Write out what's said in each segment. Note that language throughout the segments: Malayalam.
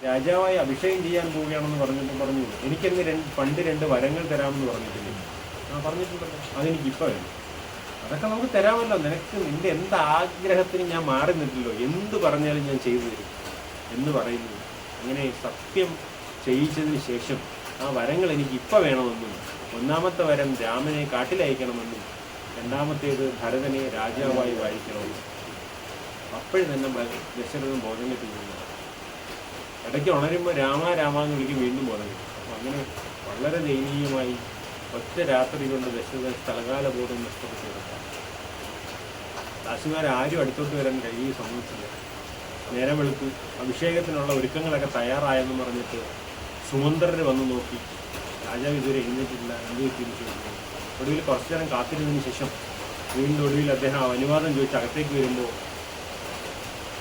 രാജാവായി അഭിഷേകം ചെയ്യാൻ പോവുകയാണെന്ന് പറഞ്ഞു എനിക്കെന്ന് പണ്ട് 2 വരങ്ങൾ തരാമെന്ന് പറഞ്ഞിട്ടില്ലേ? പറഞ്ഞിട്ടുണ്ടല്ലോ, അതെനിക്കിപ്പോൾ വേണം. അതൊക്കെ നമുക്ക് തരാമല്ലോ. നിനക്ക് നിന്റെ എന്ത് ആഗ്രഹത്തിന് ഞാൻ മാറി നിന്നിട്ടില്ലോ, എന്ത് പറഞ്ഞാലും ഞാൻ ചെയ്തു തരും എന്ന് പറയുന്നു. അങ്ങനെ സത്യം ചെയ്യിച്ചതിന് ശേഷം ആ വരങ്ങൾ എനിക്ക് ഇപ്പം വേണമെന്നും, 1-ാമത്തെ വരം രാമനെ കാട്ടിലയക്കണമെന്നും, 2-ാമത്തേത് ഭരതനെ രാജാവായി വാഴിക്കണമെന്നും. അപ്പോഴും തന്നെ ദശരഥൻ ബോധം കിട്ടുന്നു. ഇടയ്ക്ക് ഉണരുമ്പോൾ രാമ എന്ന് വിളിക്കും, വീണ്ടും ബോധം കിട്ടും. അപ്പം അങ്ങനെ വളരെ ദയനീയമായി ഒറ്റ രാത്രി കൊണ്ട് ദശരഥൻ സ്ഥലകാല ബോധം നഷ്ടപ്പെട്ടു കിടക്കാം. ദാസിമാരും അടുത്തോട്ട് വരാൻ കഴിയുകയും സമ്മതിച്ചില്ല. നേരം വെളുത്തു, അഭിഷേകത്തിനുള്ള ഒരുക്കങ്ങളൊക്കെ തയ്യാറായെന്ന് പറഞ്ഞിട്ട് സുമന്ത്രർ വന്ന് നോക്കി. രാജാവ് ഇതുവരെ എഴുന്നേറ്റില്ല, എന്ത് പറ്റിയെന്ന് ചോദിക്കുന്നു. ഒടുവിൽ കുറച്ചു നേരം കാത്തിരുന്നതിന് ശേഷം വീണ്ടും ഒടുവിൽ അദ്ദേഹം അനുവാദം ചോദിച്ച് അകത്തേക്ക് വരുമ്പോൾ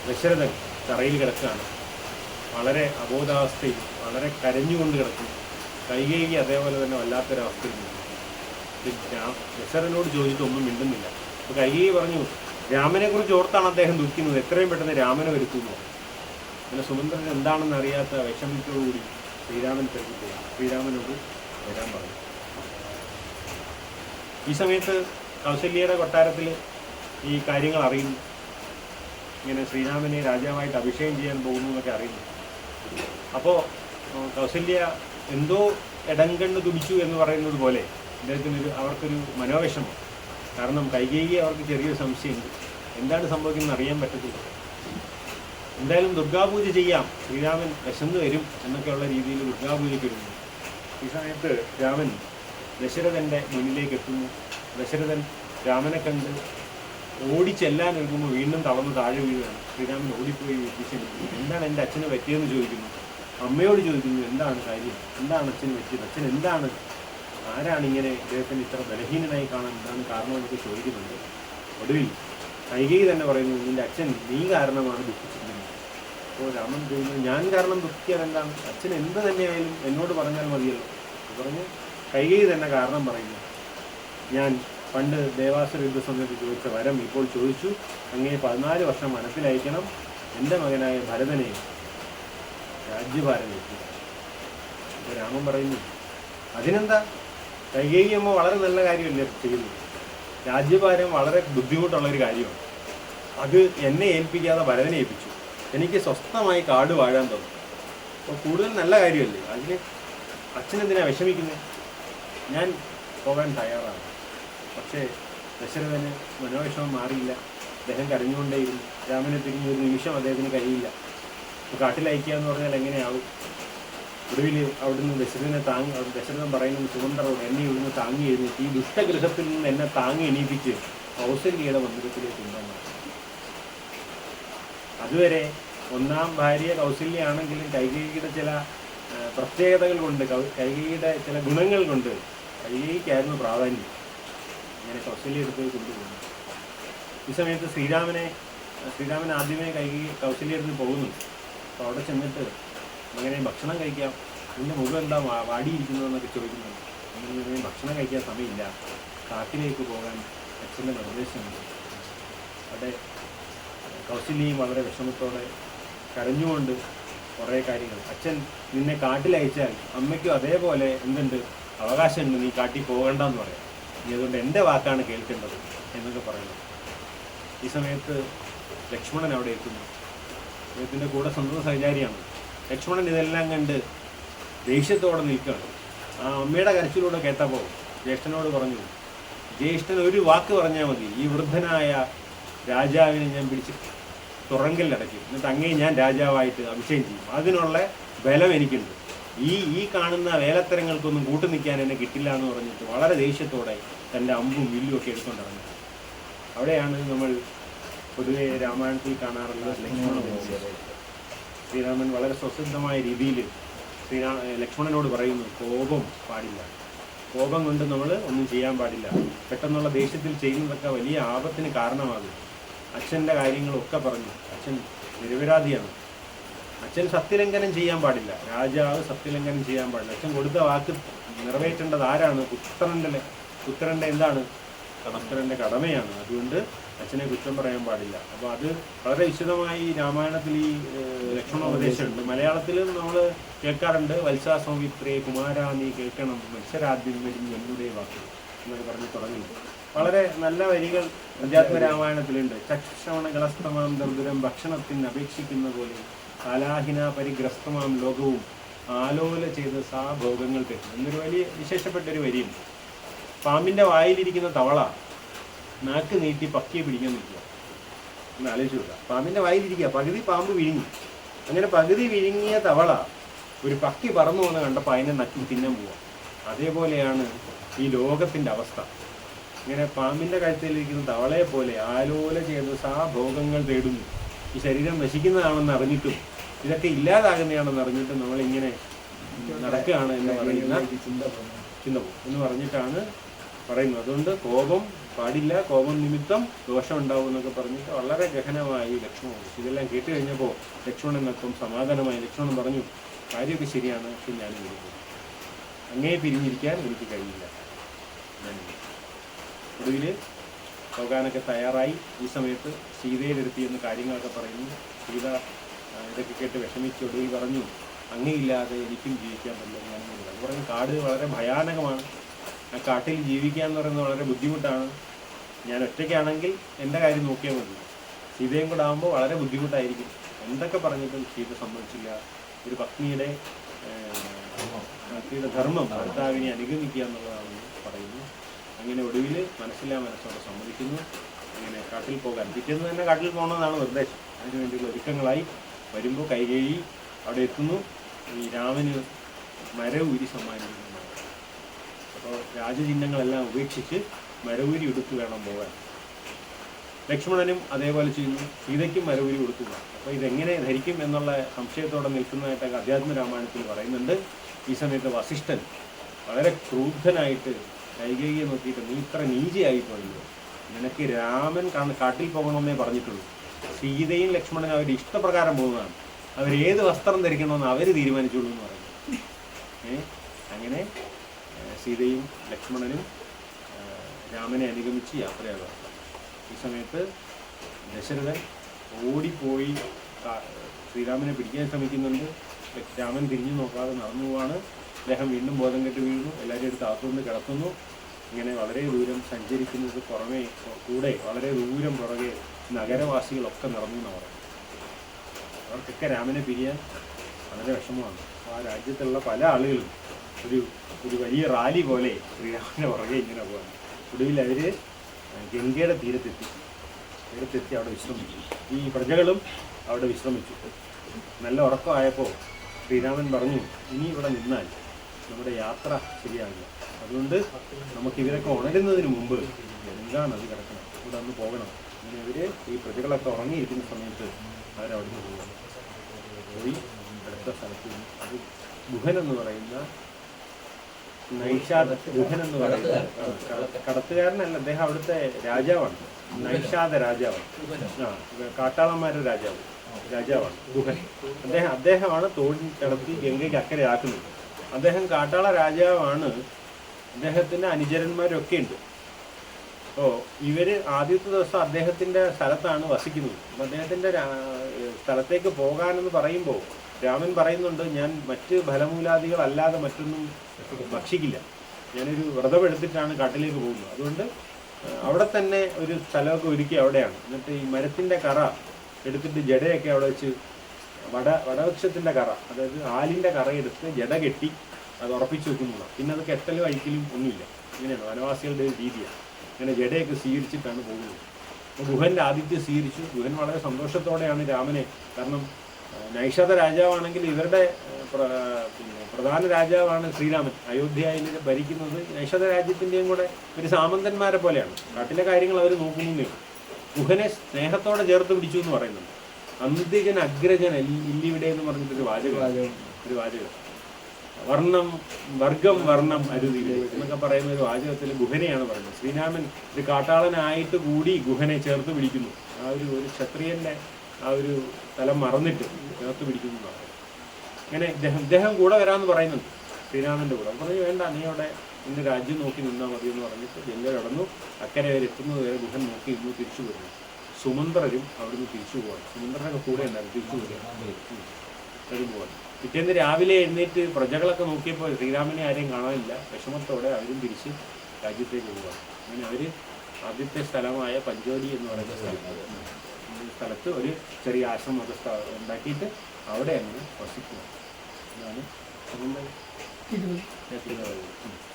ദശരഥൻ തറയിൽ കിടക്കുകയാണ്. വളരെ അബോധാവസ്ഥയിൽ, വളരെ കരഞ്ഞുകൊണ്ട് കിടക്കുന്നു. കൈകേയി അതേപോലെ തന്നെ വല്ലാത്തൊരവസ്ഥയിൽ. ദശരഥനോട് ചോദിച്ചിട്ടൊന്നും മിണ്ടുന്നില്ല. അപ്പോൾ കൈകേയി പറഞ്ഞു, രാമനെക്കുറിച്ച് ഓർത്താണ് അദ്ദേഹം ദുഃഖിക്കുന്നത്, എത്രയും പെട്ടെന്ന് രാമനെ വരുത്തുന്നു. പിന്നെ സുമന്ത്രൻ എന്താണെന്ന് അറിയാത്ത വിഷമത്തോടുകൂടി ശ്രീരാമൻ തിരക്കി ശ്രീരാമനോട് വരാൻ പറഞ്ഞു. ഈ സമയത്ത് കൗസല്യയുടെ കൊട്ടാരത്തിൽ ഈ കാര്യങ്ങൾ അറിയുന്നു. ഇങ്ങനെ ശ്രീരാമനെ രാജാവായിട്ട് അഭിഷേകം ചെയ്യാൻ പോകുന്നു എന്നൊക്കെ അറിയുന്നു. അപ്പോൾ കൗസല്യ എന്തോ ഇടങ്കണ്ണ് തുടിച്ചു എന്ന് പറയുന്നത് പോലെ അവർക്കൊരു മനോവിഷമം. കാരണം കൈകേയി അവർക്ക് ചെറിയൊരു സംശയമുണ്ട്, എന്താണ് സംഭവിക്കുന്നത് അറിയാൻ പറ്റത്തില്ല. എന്തായാലും ദുർഗാപൂജ ചെയ്യാം, ശ്രീരാമൻ വിശന്ന് വരും എന്നൊക്കെയുള്ള രീതിയിൽ ദുർഗാപൂജയ്ക്ക് വരുന്നു. ഈ സമയത്ത് രാമൻ ദശരഥൻ്റെ മുന്നിലേക്ക് എത്തുന്നു. ദശരഥൻ രാമനെ കണ്ട് ഓടിച്ചെല്ലാൻ ഒരുങ്ങുമ്പോൾ വീണ്ടും തളർന്ന് താഴെ വീഴുകയാണ്. ശ്രീരാമൻ ഓടിപ്പോയി വിളിച്ചെടുക്കുന്നു. എന്താണ് എൻ്റെ അച്ഛന് പറ്റിയെന്ന് ചോദിക്കുന്നു. അമ്മയോട് ചോദിക്കുന്നു, എന്താണ് കാര്യം, എന്താണ് അച്ഛന് പറ്റിയത്, അച്ഛൻ എന്താണ്, ആരാണ് ഇങ്ങനെ ഇദ്ദേഹത്തിന് ഇത്ര ബലഹീനനായി കാണാൻ എന്താണ് കാരണം എന്നൊക്കെ ചോദിക്കുന്നുണ്ട്. ഒടുവിൽ കൈകേയി തന്നെ പറയുന്നു, നിൻ്റെ അച്ഛൻ നീ കാരണമാണ് ദുഃഖിച്ചിരിക്കുന്നത്. അപ്പോൾ രാമൻ ചോദിക്കുന്നു, ഞാൻ കാരണം ദുഃഖിക്കാൻ എന്താണ്, അച്ഛൻ എന്ത് തന്നെയായാലും എന്നോട് പറഞ്ഞാൽ മതിയല്ലോ. പറഞ്ഞ് കൈകേയി തന്നെ കാരണം പറയുന്നു, ഞാൻ പണ്ട് ദേവാസുര യുദ്ധ സമയത്ത് ചോദിച്ച വരം ഇപ്പോൾ ചോദിച്ചു, അങ്ങേ 14 വർഷം വനത്തിലയക്കണം, എൻ്റെ മകനായ ഭരതനെ രാജ്യഭാരം വെക്കുക. അപ്പോൾ രാമൻ പറയുന്നു, അതിനെന്താ, കൈകേയി അമ്മ വളരെ നല്ല കാര്യമല്ലേ ചെയ്യുന്നത്, രാജ്യഭാരം വളരെ ബുദ്ധിമുട്ടുള്ളൊരു കാര്യമാണ്, അത് എന്നെ ഏൽപ്പിക്കാതെ ഭരതനെ ഏൽപ്പിച്ചു, എനിക്ക് സ്വസ്ഥമായി കാട് വാഴാൻ തോന്നും, അപ്പോൾ കൂടുതൽ നല്ല കാര്യമല്ലേ, അതിന് അച്ഛനെന്തിനാ വിഷമിക്കുന്നത്, ഞാൻ പോകാൻ തയ്യാറാണ്. പക്ഷേ ദശരഥന് മനോവിഷമം മാറിയില്ല. അദ്ദേഹം കരഞ്ഞുകൊണ്ടേയിരുന്നു. രാമനെ തിരിഞ്ഞ് ഒരു നിമിഷം അദ്ദേഹത്തിന് കഴിയില്ല. ഇപ്പോൾ കാട്ടിലയക്കുക എന്ന് പറഞ്ഞാൽ എങ്ങനെയാവും. ഒടുവിൽ അവിടുന്ന് ദശരഥൻ പറയുന്നത് സുമന്ത്രരോട്, എന്നെ ഇവിടുന്ന് താങ്ങി എഴുന്നേറ്റ് ഈ ദുഷ്ടഗൃഹത്തിൽ നിന്ന് എന്നെ താങ്ങി എണീപ്പിച്ച് കൗസല്യയുടെ മന്ദിരത്തിലേക്ക് കൊണ്ടുവന്നു. അതുവരെ 1-ാം ഭാര്യ കൗസല്യാണെങ്കിലും കൈകേയിയുടെ ചില പ്രത്യേകതകൾ കൊണ്ട്, കൈകേയിയുടെ ചില ഗുണങ്ങൾ കൊണ്ട് കൈകേയിക്കായിരുന്നു പ്രാധാന്യം. ഇങ്ങനെ കൗസല്യ എടുത്ത് കൊണ്ടുപോകുന്നു. ഈ സമയത്ത് ശ്രീരാമൻ ആദ്യമേ കൗസല്യ എടുത്ത് പോകുന്നു. അപ്പോൾ അവിടെ ചെന്നിട്ട് അങ്ങനെ ഭക്ഷണം കഴിക്കാം, നിൻ്റെ മുഖം എന്താ വാടിയിരിക്കുന്നതെന്നൊക്കെ ചോദിക്കുന്നുണ്ട്. അങ്ങനെ ഭക്ഷണം കഴിക്കാൻ സമയമില്ല, കാട്ടിലേക്ക് പോകാൻ അച്ഛൻ്റെ നിർദ്ദേശമുണ്ട്. അവിടെ കൗസല്യയും വളരെ വിഷമത്തോടെ കരഞ്ഞുകൊണ്ട് കുറേ കാര്യങ്ങൾ, അച്ഛൻ നിന്നെ കാട്ടിലയച്ചാൽ അമ്മയ്ക്കും അതേപോലെ എന്തുണ്ട് അവകാശമുണ്ട്, നീ കാട്ടിൽ പോകണ്ടെന്ന് പറയാം, നീ അതുകൊണ്ട് എൻ്റെ വാക്കാണ് കേൾക്കേണ്ടത് എന്നൊക്കെ പറയുന്നു. ഈ സമയത്ത് ലക്ഷ്മണൻ അവിടെ എത്തുന്നു. അദ്ദേഹത്തിൻ്റെ കൂടെ സ്വന്തം സഹചാരിയാണ്. ലക്ഷ്മണൻ ഇതെല്ലാം കണ്ട് ദേഷ്യത്തോടെ നിൽക്കുകയാണ്. ആ അമ്മയുടെ കരച്ചിലൂടെ കേട്ടപ്പോൾ ജ്യേഷ്ഠനോട് പറഞ്ഞു, ജ്യേഷ്ഠൻ ഒരു വാക്ക് പറഞ്ഞാൽ മതി, ഈ വൃദ്ധനായ രാജാവിനെ ഞാൻ പിടിച്ച് തുറങ്കലിലടയ്ക്കും, എന്നിട്ട് അങ്ങേ ഞാൻ രാജാവായിട്ട് അഭിഷേകം ചെയ്യും, അതിനുള്ള ബലം എനിക്കുണ്ട്, ഈ കാണുന്ന വേലത്തരങ്ങൾക്കൊന്നും കൂട്ടു നിൽക്കാൻ എന്നെ കിട്ടില്ല എന്ന് പറഞ്ഞിട്ട് വളരെ ദേഷ്യത്തോടെ തൻ്റെ അമ്പും വില്ലും ഒക്കെ എടുത്തുകൊണ്ടിറങ്ങി. അവിടെയാണ് നമ്മൾ പൊതുവെ രാമായണത്തിൽ കാണാറുള്ള ലക്ഷ്മണ. ശ്രീരാമൻ വളരെ സ്വസിദ്ധമായ രീതിയിൽ ലക്ഷ്മണനോട് പറയുന്നു, കോപം പാടില്ല, കോപം കൊണ്ട് നമ്മൾ ഒന്നും ചെയ്യാൻ പാടില്ല, പെട്ടെന്നുള്ള ദേഷ്യത്തിൽ ചെയ്യുന്നതൊക്കെ വലിയ ആപത്തിന് കാരണമാകും. അച്ഛൻ്റെ കാര്യങ്ങളൊക്കെ പറഞ്ഞു, അച്ഛൻ നിരപരാധിയാണ്, അച്ഛൻ സത്യലംഘനം ചെയ്യാൻ പാടില്ല, രാജാവ് സത്യലംഘനം ചെയ്യാൻ പാടില്ല, അച്ഛൻ കൊടുത്ത വാക്ക് നിറവേറ്റേണ്ടത് ആരാണ്, പുത്രൻ്റെ എന്താണ്, പുത്രൻ്റെ കടമയാണ്, അതുകൊണ്ട് അച്ഛനെ കുറ്റം പറയാൻ പാടില്ല. അപ്പോൾ അത് വളരെ വിശദമായി രാമായണത്തിൽ ഈ ലക്ഷ്മണോപദേശമുണ്ട്. മലയാളത്തിലും നമ്മൾ കേൾക്കാറുണ്ട്. വത്സാ സൗമിത്രേ കുമാരാ നീ കേൾക്കണം മത്സരാദ്യം വരും എന്നുടേ വാക്ക് എന്നൊക്കെ പറഞ്ഞ് തുടങ്ങി. വളരെ നല്ല വരികൾ അധ്യാത്മരാമായണത്തിലുണ്ട്. ചക്ഷശ്രവണകളസ്തമാം ദർദുരം ഭക്ഷണത്തിന് അപേക്ഷിക്കുന്ന പോലെ കാലാഹിന പരിഗ്രസ്തമാം ലോകവും ആലോല ചെയ്ത് സാ ഭോഗങ്ങൾ പെറ്റും എന്നൊരു വലിയ വിശേഷപ്പെട്ടൊരു വരിയുണ്ട്. പാമ്പിൻ്റെ വായിലിരിക്കുന്ന തവള നാക്ക് നീട്ടി പക്കിയെ പിടിക്കാൻ നിൽക്കുക എന്ന് ആലോചിച്ച് കൊടുക്കുക. പാമ്പിൻ്റെ വായിലിരിക്കുക, പകുതി പാമ്പ് വിഴുങ്ങി. അങ്ങനെ പകുതി വിഴുങ്ങിയ തവള ഒരു പക്കി പറന്നു വന്ന് കണ്ടപ്പോൾ അതിനെ നക്കി തിന്നാൻ പോവുക. അതേപോലെയാണ് ഈ ലോകത്തിൻ്റെ അവസ്ഥ. ഇങ്ങനെ പാമ്പിൻ്റെ കഴുത്തിലിരിക്കുന്ന തവളയെ പോലെ ആലോല ചെയ്ത് സാ ഭോഗങ്ങൾ തേടുന്നു. ഈ ശരീരം നശിക്കുന്നതാണെന്ന് അറിഞ്ഞിട്ടും ഇതൊക്കെ ഇല്ലാതാകുന്നതാണെന്ന് അറിഞ്ഞിട്ടും നമ്മളിങ്ങനെ നടക്കുകയാണ് എന്ന് പറയുന്ന ചിന്ത പോകും എന്ന് പറഞ്ഞിട്ടാണ് പറയുന്നത്. അതുകൊണ്ട് കോപം പാടില്ല, കോപം നിമിത്തം ദോഷമുണ്ടാവും എന്നൊക്കെ പറഞ്ഞിട്ട് വളരെ ഗഹനമായി ലക്ഷ്മണൻ ഇതെല്ലാം കേട്ട് കഴിഞ്ഞപ്പോൾ ലക്ഷ്മണൻ നൊപ്പം സമാധാനമായി. ലക്ഷ്മണൻ പറഞ്ഞു, കാര്യമൊക്കെ ശരിയാണ്, പക്ഷെ ഞാൻ വിളിക്കും, അങ്ങേ പിരിഞ്ഞിരിക്കാൻ എനിക്ക് കഴിയില്ല. ഒടുവിൽ പോകാനൊക്കെ തയ്യാറായി. ഈ സമയത്ത് സീതയുടെ അടുത്ത് എന്ന് കാര്യങ്ങളൊക്കെ പറയുന്നു. സീത ഇതൊക്കെ കേട്ട് വിഷമിച്ച് ഒടുവിൽ പറഞ്ഞു, അങ്ങയില്ലാതെ എനിക്കും ജീവിക്കാൻ പറ്റില്ല. ഞാനൊന്നും പറയും, കാട് വളരെ ഭയാനകമാണ്. ആ കാട്ടിൽ ജീവിക്കുക എന്ന് പറയുന്നത് വളരെ ബുദ്ധിമുട്ടാണ്. ഞാൻ ഒറ്റയ്ക്കാണെങ്കിൽ എൻ്റെ കാര്യം നോക്കിയാൽ മതി. സീതയും കൂടെ ആകുമ്പോൾ വളരെ ബുദ്ധിമുട്ടായിരിക്കും. എന്തൊക്കെ പറഞ്ഞിട്ടും സീത സമ്മതിച്ചില്ല. ഒരു പത്നിയുടെ ധർമ്മം ഭർത്താവിനെ അനുഗമിക്കുക എന്നുള്ളതാണെന്ന് പറയുന്നു. അങ്ങനെ ഒടുവിൽ മനസ്സോടെ സമ്മതിക്കുന്നു. അങ്ങനെ കാട്ടിൽ പോകാൻ പിറ്റേന്ന് തന്നെ കാട്ടിൽ പോകണമെന്നാണ് നിർദ്ദേശം. അതിനുവേണ്ടിയുള്ള ഒരുക്കങ്ങളായി വരുമ്പോൾ കൈകേയി അവിടെ എത്തുന്നു. ഈ രാമന് മരവൂരി സമ്മാനിക്കുന്നു. അപ്പോൾ രാജചിഹ്നങ്ങളെല്ലാം ഉപേക്ഷിച്ച് മരവൂരി ഉടുത്ത് വേണം പോകാൻ. ലക്ഷ്മണനും അതേപോലെ ചെയ്യുന്നു. സീതയ്ക്കും മരവൂരി ഉടുക്കുക. അപ്പോൾ ഇതെങ്ങനെ ധരിക്കും എന്നുള്ള സംശയത്തോടെ നിൽക്കുന്നതായിട്ടൊക്കെ അധ്യാത്മരാമായണത്തിൽ പറയുന്നുണ്ട്. ഈ സമയത്ത് വസിഷ്ഠൻ വളരെ ക്രൂദ്ധനായിട്ട് കൈകേയിയെ നോക്കിയിട്ട്, നീ ഇത്ര നീചയായിപ്പോയല്ലോ, നിനക്ക് രാമൻ കാട്ടിൽ പോകണമെന്നേ പറഞ്ഞിട്ടുള്ളൂ. സീതയും ലക്ഷ്മണനും അവരുടെ ഇഷ്ടപ്രകാരം പോകുന്നതാണ്. അവരേത് വസ്ത്രം ധരിക്കണമെന്ന് അവർ തീരുമാനിച്ചുള്ളൂ എന്ന് പറയുന്നു. അങ്ങനെ സീതയും ലക്ഷ്മണനും രാമനെ അനുഗമിച്ച് യാത്രയാകുക. ഈ സമയത്ത് ദശരഥൻ ഓടിപ്പോയി ശ്രീരാമനെ പിടിക്കാൻ ശ്രമിക്കുന്നുണ്ട്. രാമൻ തിരിഞ്ഞു നോക്കാതെ നടന്നു പോവാണ്. അദ്ദേഹം വീണ്ടും ബോധം കെട്ട് വീഴുന്നു. എല്ലാവരും എടുത്ത് അകത്തുകൊണ്ട് കിടത്തുന്നു. ഇങ്ങനെ വളരെ ദൂരം സഞ്ചരിക്കുന്നത് കൂടെ വളരെ ദൂരം പുറകെ നഗരവാസികളൊക്കെ നടന്നു എന്ന് പറയും. അവർക്കൊക്കെ രാമനെ പിരിയാൻ വളരെ വിഷമമാണ്. ആ രാജ്യത്തുള്ള പല ആളുകളും ഒരു വലിയ റാലി പോലെ ശ്രീരാമനെ പുറകെ ഇങ്ങനെ പോകാൻ. ഒടുവിൽ അവർ ഗംഗയുടെ തീരത്തെത്തി അവിടെ വിശ്രമിച്ചു. ഈ പ്രജകളും അവിടെ വിശ്രമിച്ചു. നല്ല ഉറക്കമായപ്പോൾ ശ്രീരാമൻ പറഞ്ഞു, ഇനി ഇവിടെ നിന്നാൽ നമ്മുടെ യാത്ര ശരിയാകില്ല. അതുകൊണ്ട് നമുക്കിവരൊക്കെ ഉണരുന്നതിന് മുമ്പ് ഗംഗാ നദി കിടക്കണം, ഇവിടെ ഒന്ന് പോകണം. അങ്ങനെ ഇവർ ഈ പ്രജകളൊക്കെ ഉറങ്ങിയിരിക്കുന്ന സമയത്ത് അവരവിടുന്ന് പോയി അടുത്ത സ്ഥലത്ത്. അത് ഗുഹൻ എന്ന് പറയുന്ന നൈഷാദ ഗുഹൻ എന്ന് പറയുന്ന കടത്തുകാരനല്ല, അദ്ദേഹം അവിടുത്തെ രാജാവാണ്. നൈഷാദ രാജാവാണ്. കാട്ടാളന്മാരുടെ രാജാവാണ് ഗുഹൻ. അദ്ദേഹമാണ് തോടിൽ കിടത്തി ഗംഗയ്ക്ക് അക്കരെ ആക്കുന്നത്. അദ്ദേഹം കാട്ടാള രാജാവാണ്. അദ്ദേഹത്തിൻ്റെ അനുചരന്മാരൊക്കെ ഉണ്ട്. അപ്പോൾ ഇവർ ആദ്യത്തെ ദിവസം അദ്ദേഹത്തിൻ്റെ സ്ഥലത്താണ് വസിക്കുന്നത്. അപ്പം അദ്ദേഹത്തിൻ്റെ സ്ഥലത്തേക്ക് പോകാനെന്ന് പറയുമ്പോൾ രാമൻ പറയുന്നുണ്ട്, ഞാൻ മറ്റ് ഫലമൂലാദികളല്ലാതെ മറ്റൊന്നും ഭക്ഷിക്കില്ല. ഞാനൊരു വ്രതമെടുത്തിട്ടാണ് കാട്ടിലേക്ക് പോകുന്നത്. അതുകൊണ്ട് അവിടെ തന്നെ ഒരു സ്ഥലമൊക്കെ ഒരുക്കി അവിടെയാണ്. എന്നിട്ട് ഈ മരത്തിൻ്റെ കറ എടുത്തിട്ട് ജടയൊക്കെ അവിടെ വെച്ച് വടവൃക്ഷത്തിൻ്റെ കറ, അതായത് ആലിൻ്റെ കറ എടുത്ത് ജട കെട്ടി അത് ഉറപ്പിച്ച് വെക്കുന്നതാണ്. പിന്നെ അത് കെട്ടലും അഴിക്കലും ഒന്നുമില്ല. ഇങ്ങനെയാണ് വനവാസികളുടെ ഒരു രീതിയാണ്. ഇങ്ങനെ ജടയൊക്കെ സ്വീകരിച്ചിട്ടാണ് പോകുന്നത്. അപ്പോൾ ഗുഹൻ്റെ ആതിഥ്യം സ്വീകരിച്ചു. ഗുഹൻ വളരെ സന്തോഷത്തോടെയാണ് രാമനെ, കാരണം നൈഷാദ രാജാവാണെങ്കിൽ ഇവരുടെ പ്രധാന രാജാവാണ് ശ്രീരാമൻ. അയോധ്യയിൽ ഭരിക്കുന്നത് നൈഷാദ രാജ്യത്തിൻ്റെയും കൂടെ ഒരു സാമന്തന്മാരെ പോലെയാണ്. കാട്ടിലെ കാര്യങ്ങൾ അവർ നോക്കുന്നേ. ഗുഹനെ സ്നേഹത്തോടെ ചേർത്ത് പിടിച്ചു എന്ന് പറയുന്നുണ്ട്. അന്ത്യജൻ അഗ്രജൻ ഇല്ലിവിടെ എന്ന് പറഞ്ഞിട്ടൊരു വാചകം വർണ്ണം അരുതില്ല എന്നൊക്കെ പറയുന്ന ഒരു വാചകത്തിൽ ഗുഹനെയാണ് പറയുന്നത്. ശ്രീരാമൻ ഒരു കാട്ടാളനായിട്ട് കൂടി ഗുഹനെ ചേർത്ത് പിടിക്കുന്നു. ആ ഒരു ക്ഷത്രിയന്റെ ആ ഒരു തലം മറന്നിട്ട് ചേർത്ത് പിടിക്കുന്നു എന്ന് പറയുന്നത്. ഇങ്ങനെ ഇദ്ദേഹം കൂടെ വരാമെന്ന് പറയുന്നുണ്ട് ശ്രീരാമൻ്റെ കൂടെ. പറഞ്ഞു, വേണ്ട, നീ അവിടെ ഇന്ന് രാജ്യം നോക്കി നിന്നാൽ മതി എന്ന് പറഞ്ഞിട്ട് ഗംഗ കടന്നു. അക്കരെ വരെ എത്തുന്നത് വരെ ഗുഹൻ നോക്കി ഇന്ന് തിരിച്ചു വരുന്നു. സുമന്ത്രരും അവിടുന്ന് തിരിച്ചു പോവാണ്. സുമന്ത്രനൊക്കെ കൂടെ ഉണ്ടായിരുന്നു, തിരിച്ചു പോവാണ്. പിറ്റേന്ന് രാവിലെ എഴുന്നേറ്റ് പ്രജകളൊക്കെ നോക്കിയപ്പോൾ ശ്രീരാമനെ ആരെയും കാണാനില്ല. വിഷമത്തോടെ അവരും തിരിച്ച് രാജ്യത്തേക്ക് പോവാണ്. അങ്ങനെ അവർ ആദ്യത്തെ സ്ഥലമായ പഞ്ചോടി എന്ന് പറയുന്ന സ്ഥലത്ത് ഒരു ചെറിയ ആശ്രമമൊക്കെ ഉണ്ടാക്കിയിട്ട് അവിടെ അങ്ങനെ വസിക്കുക. ഇതാണ്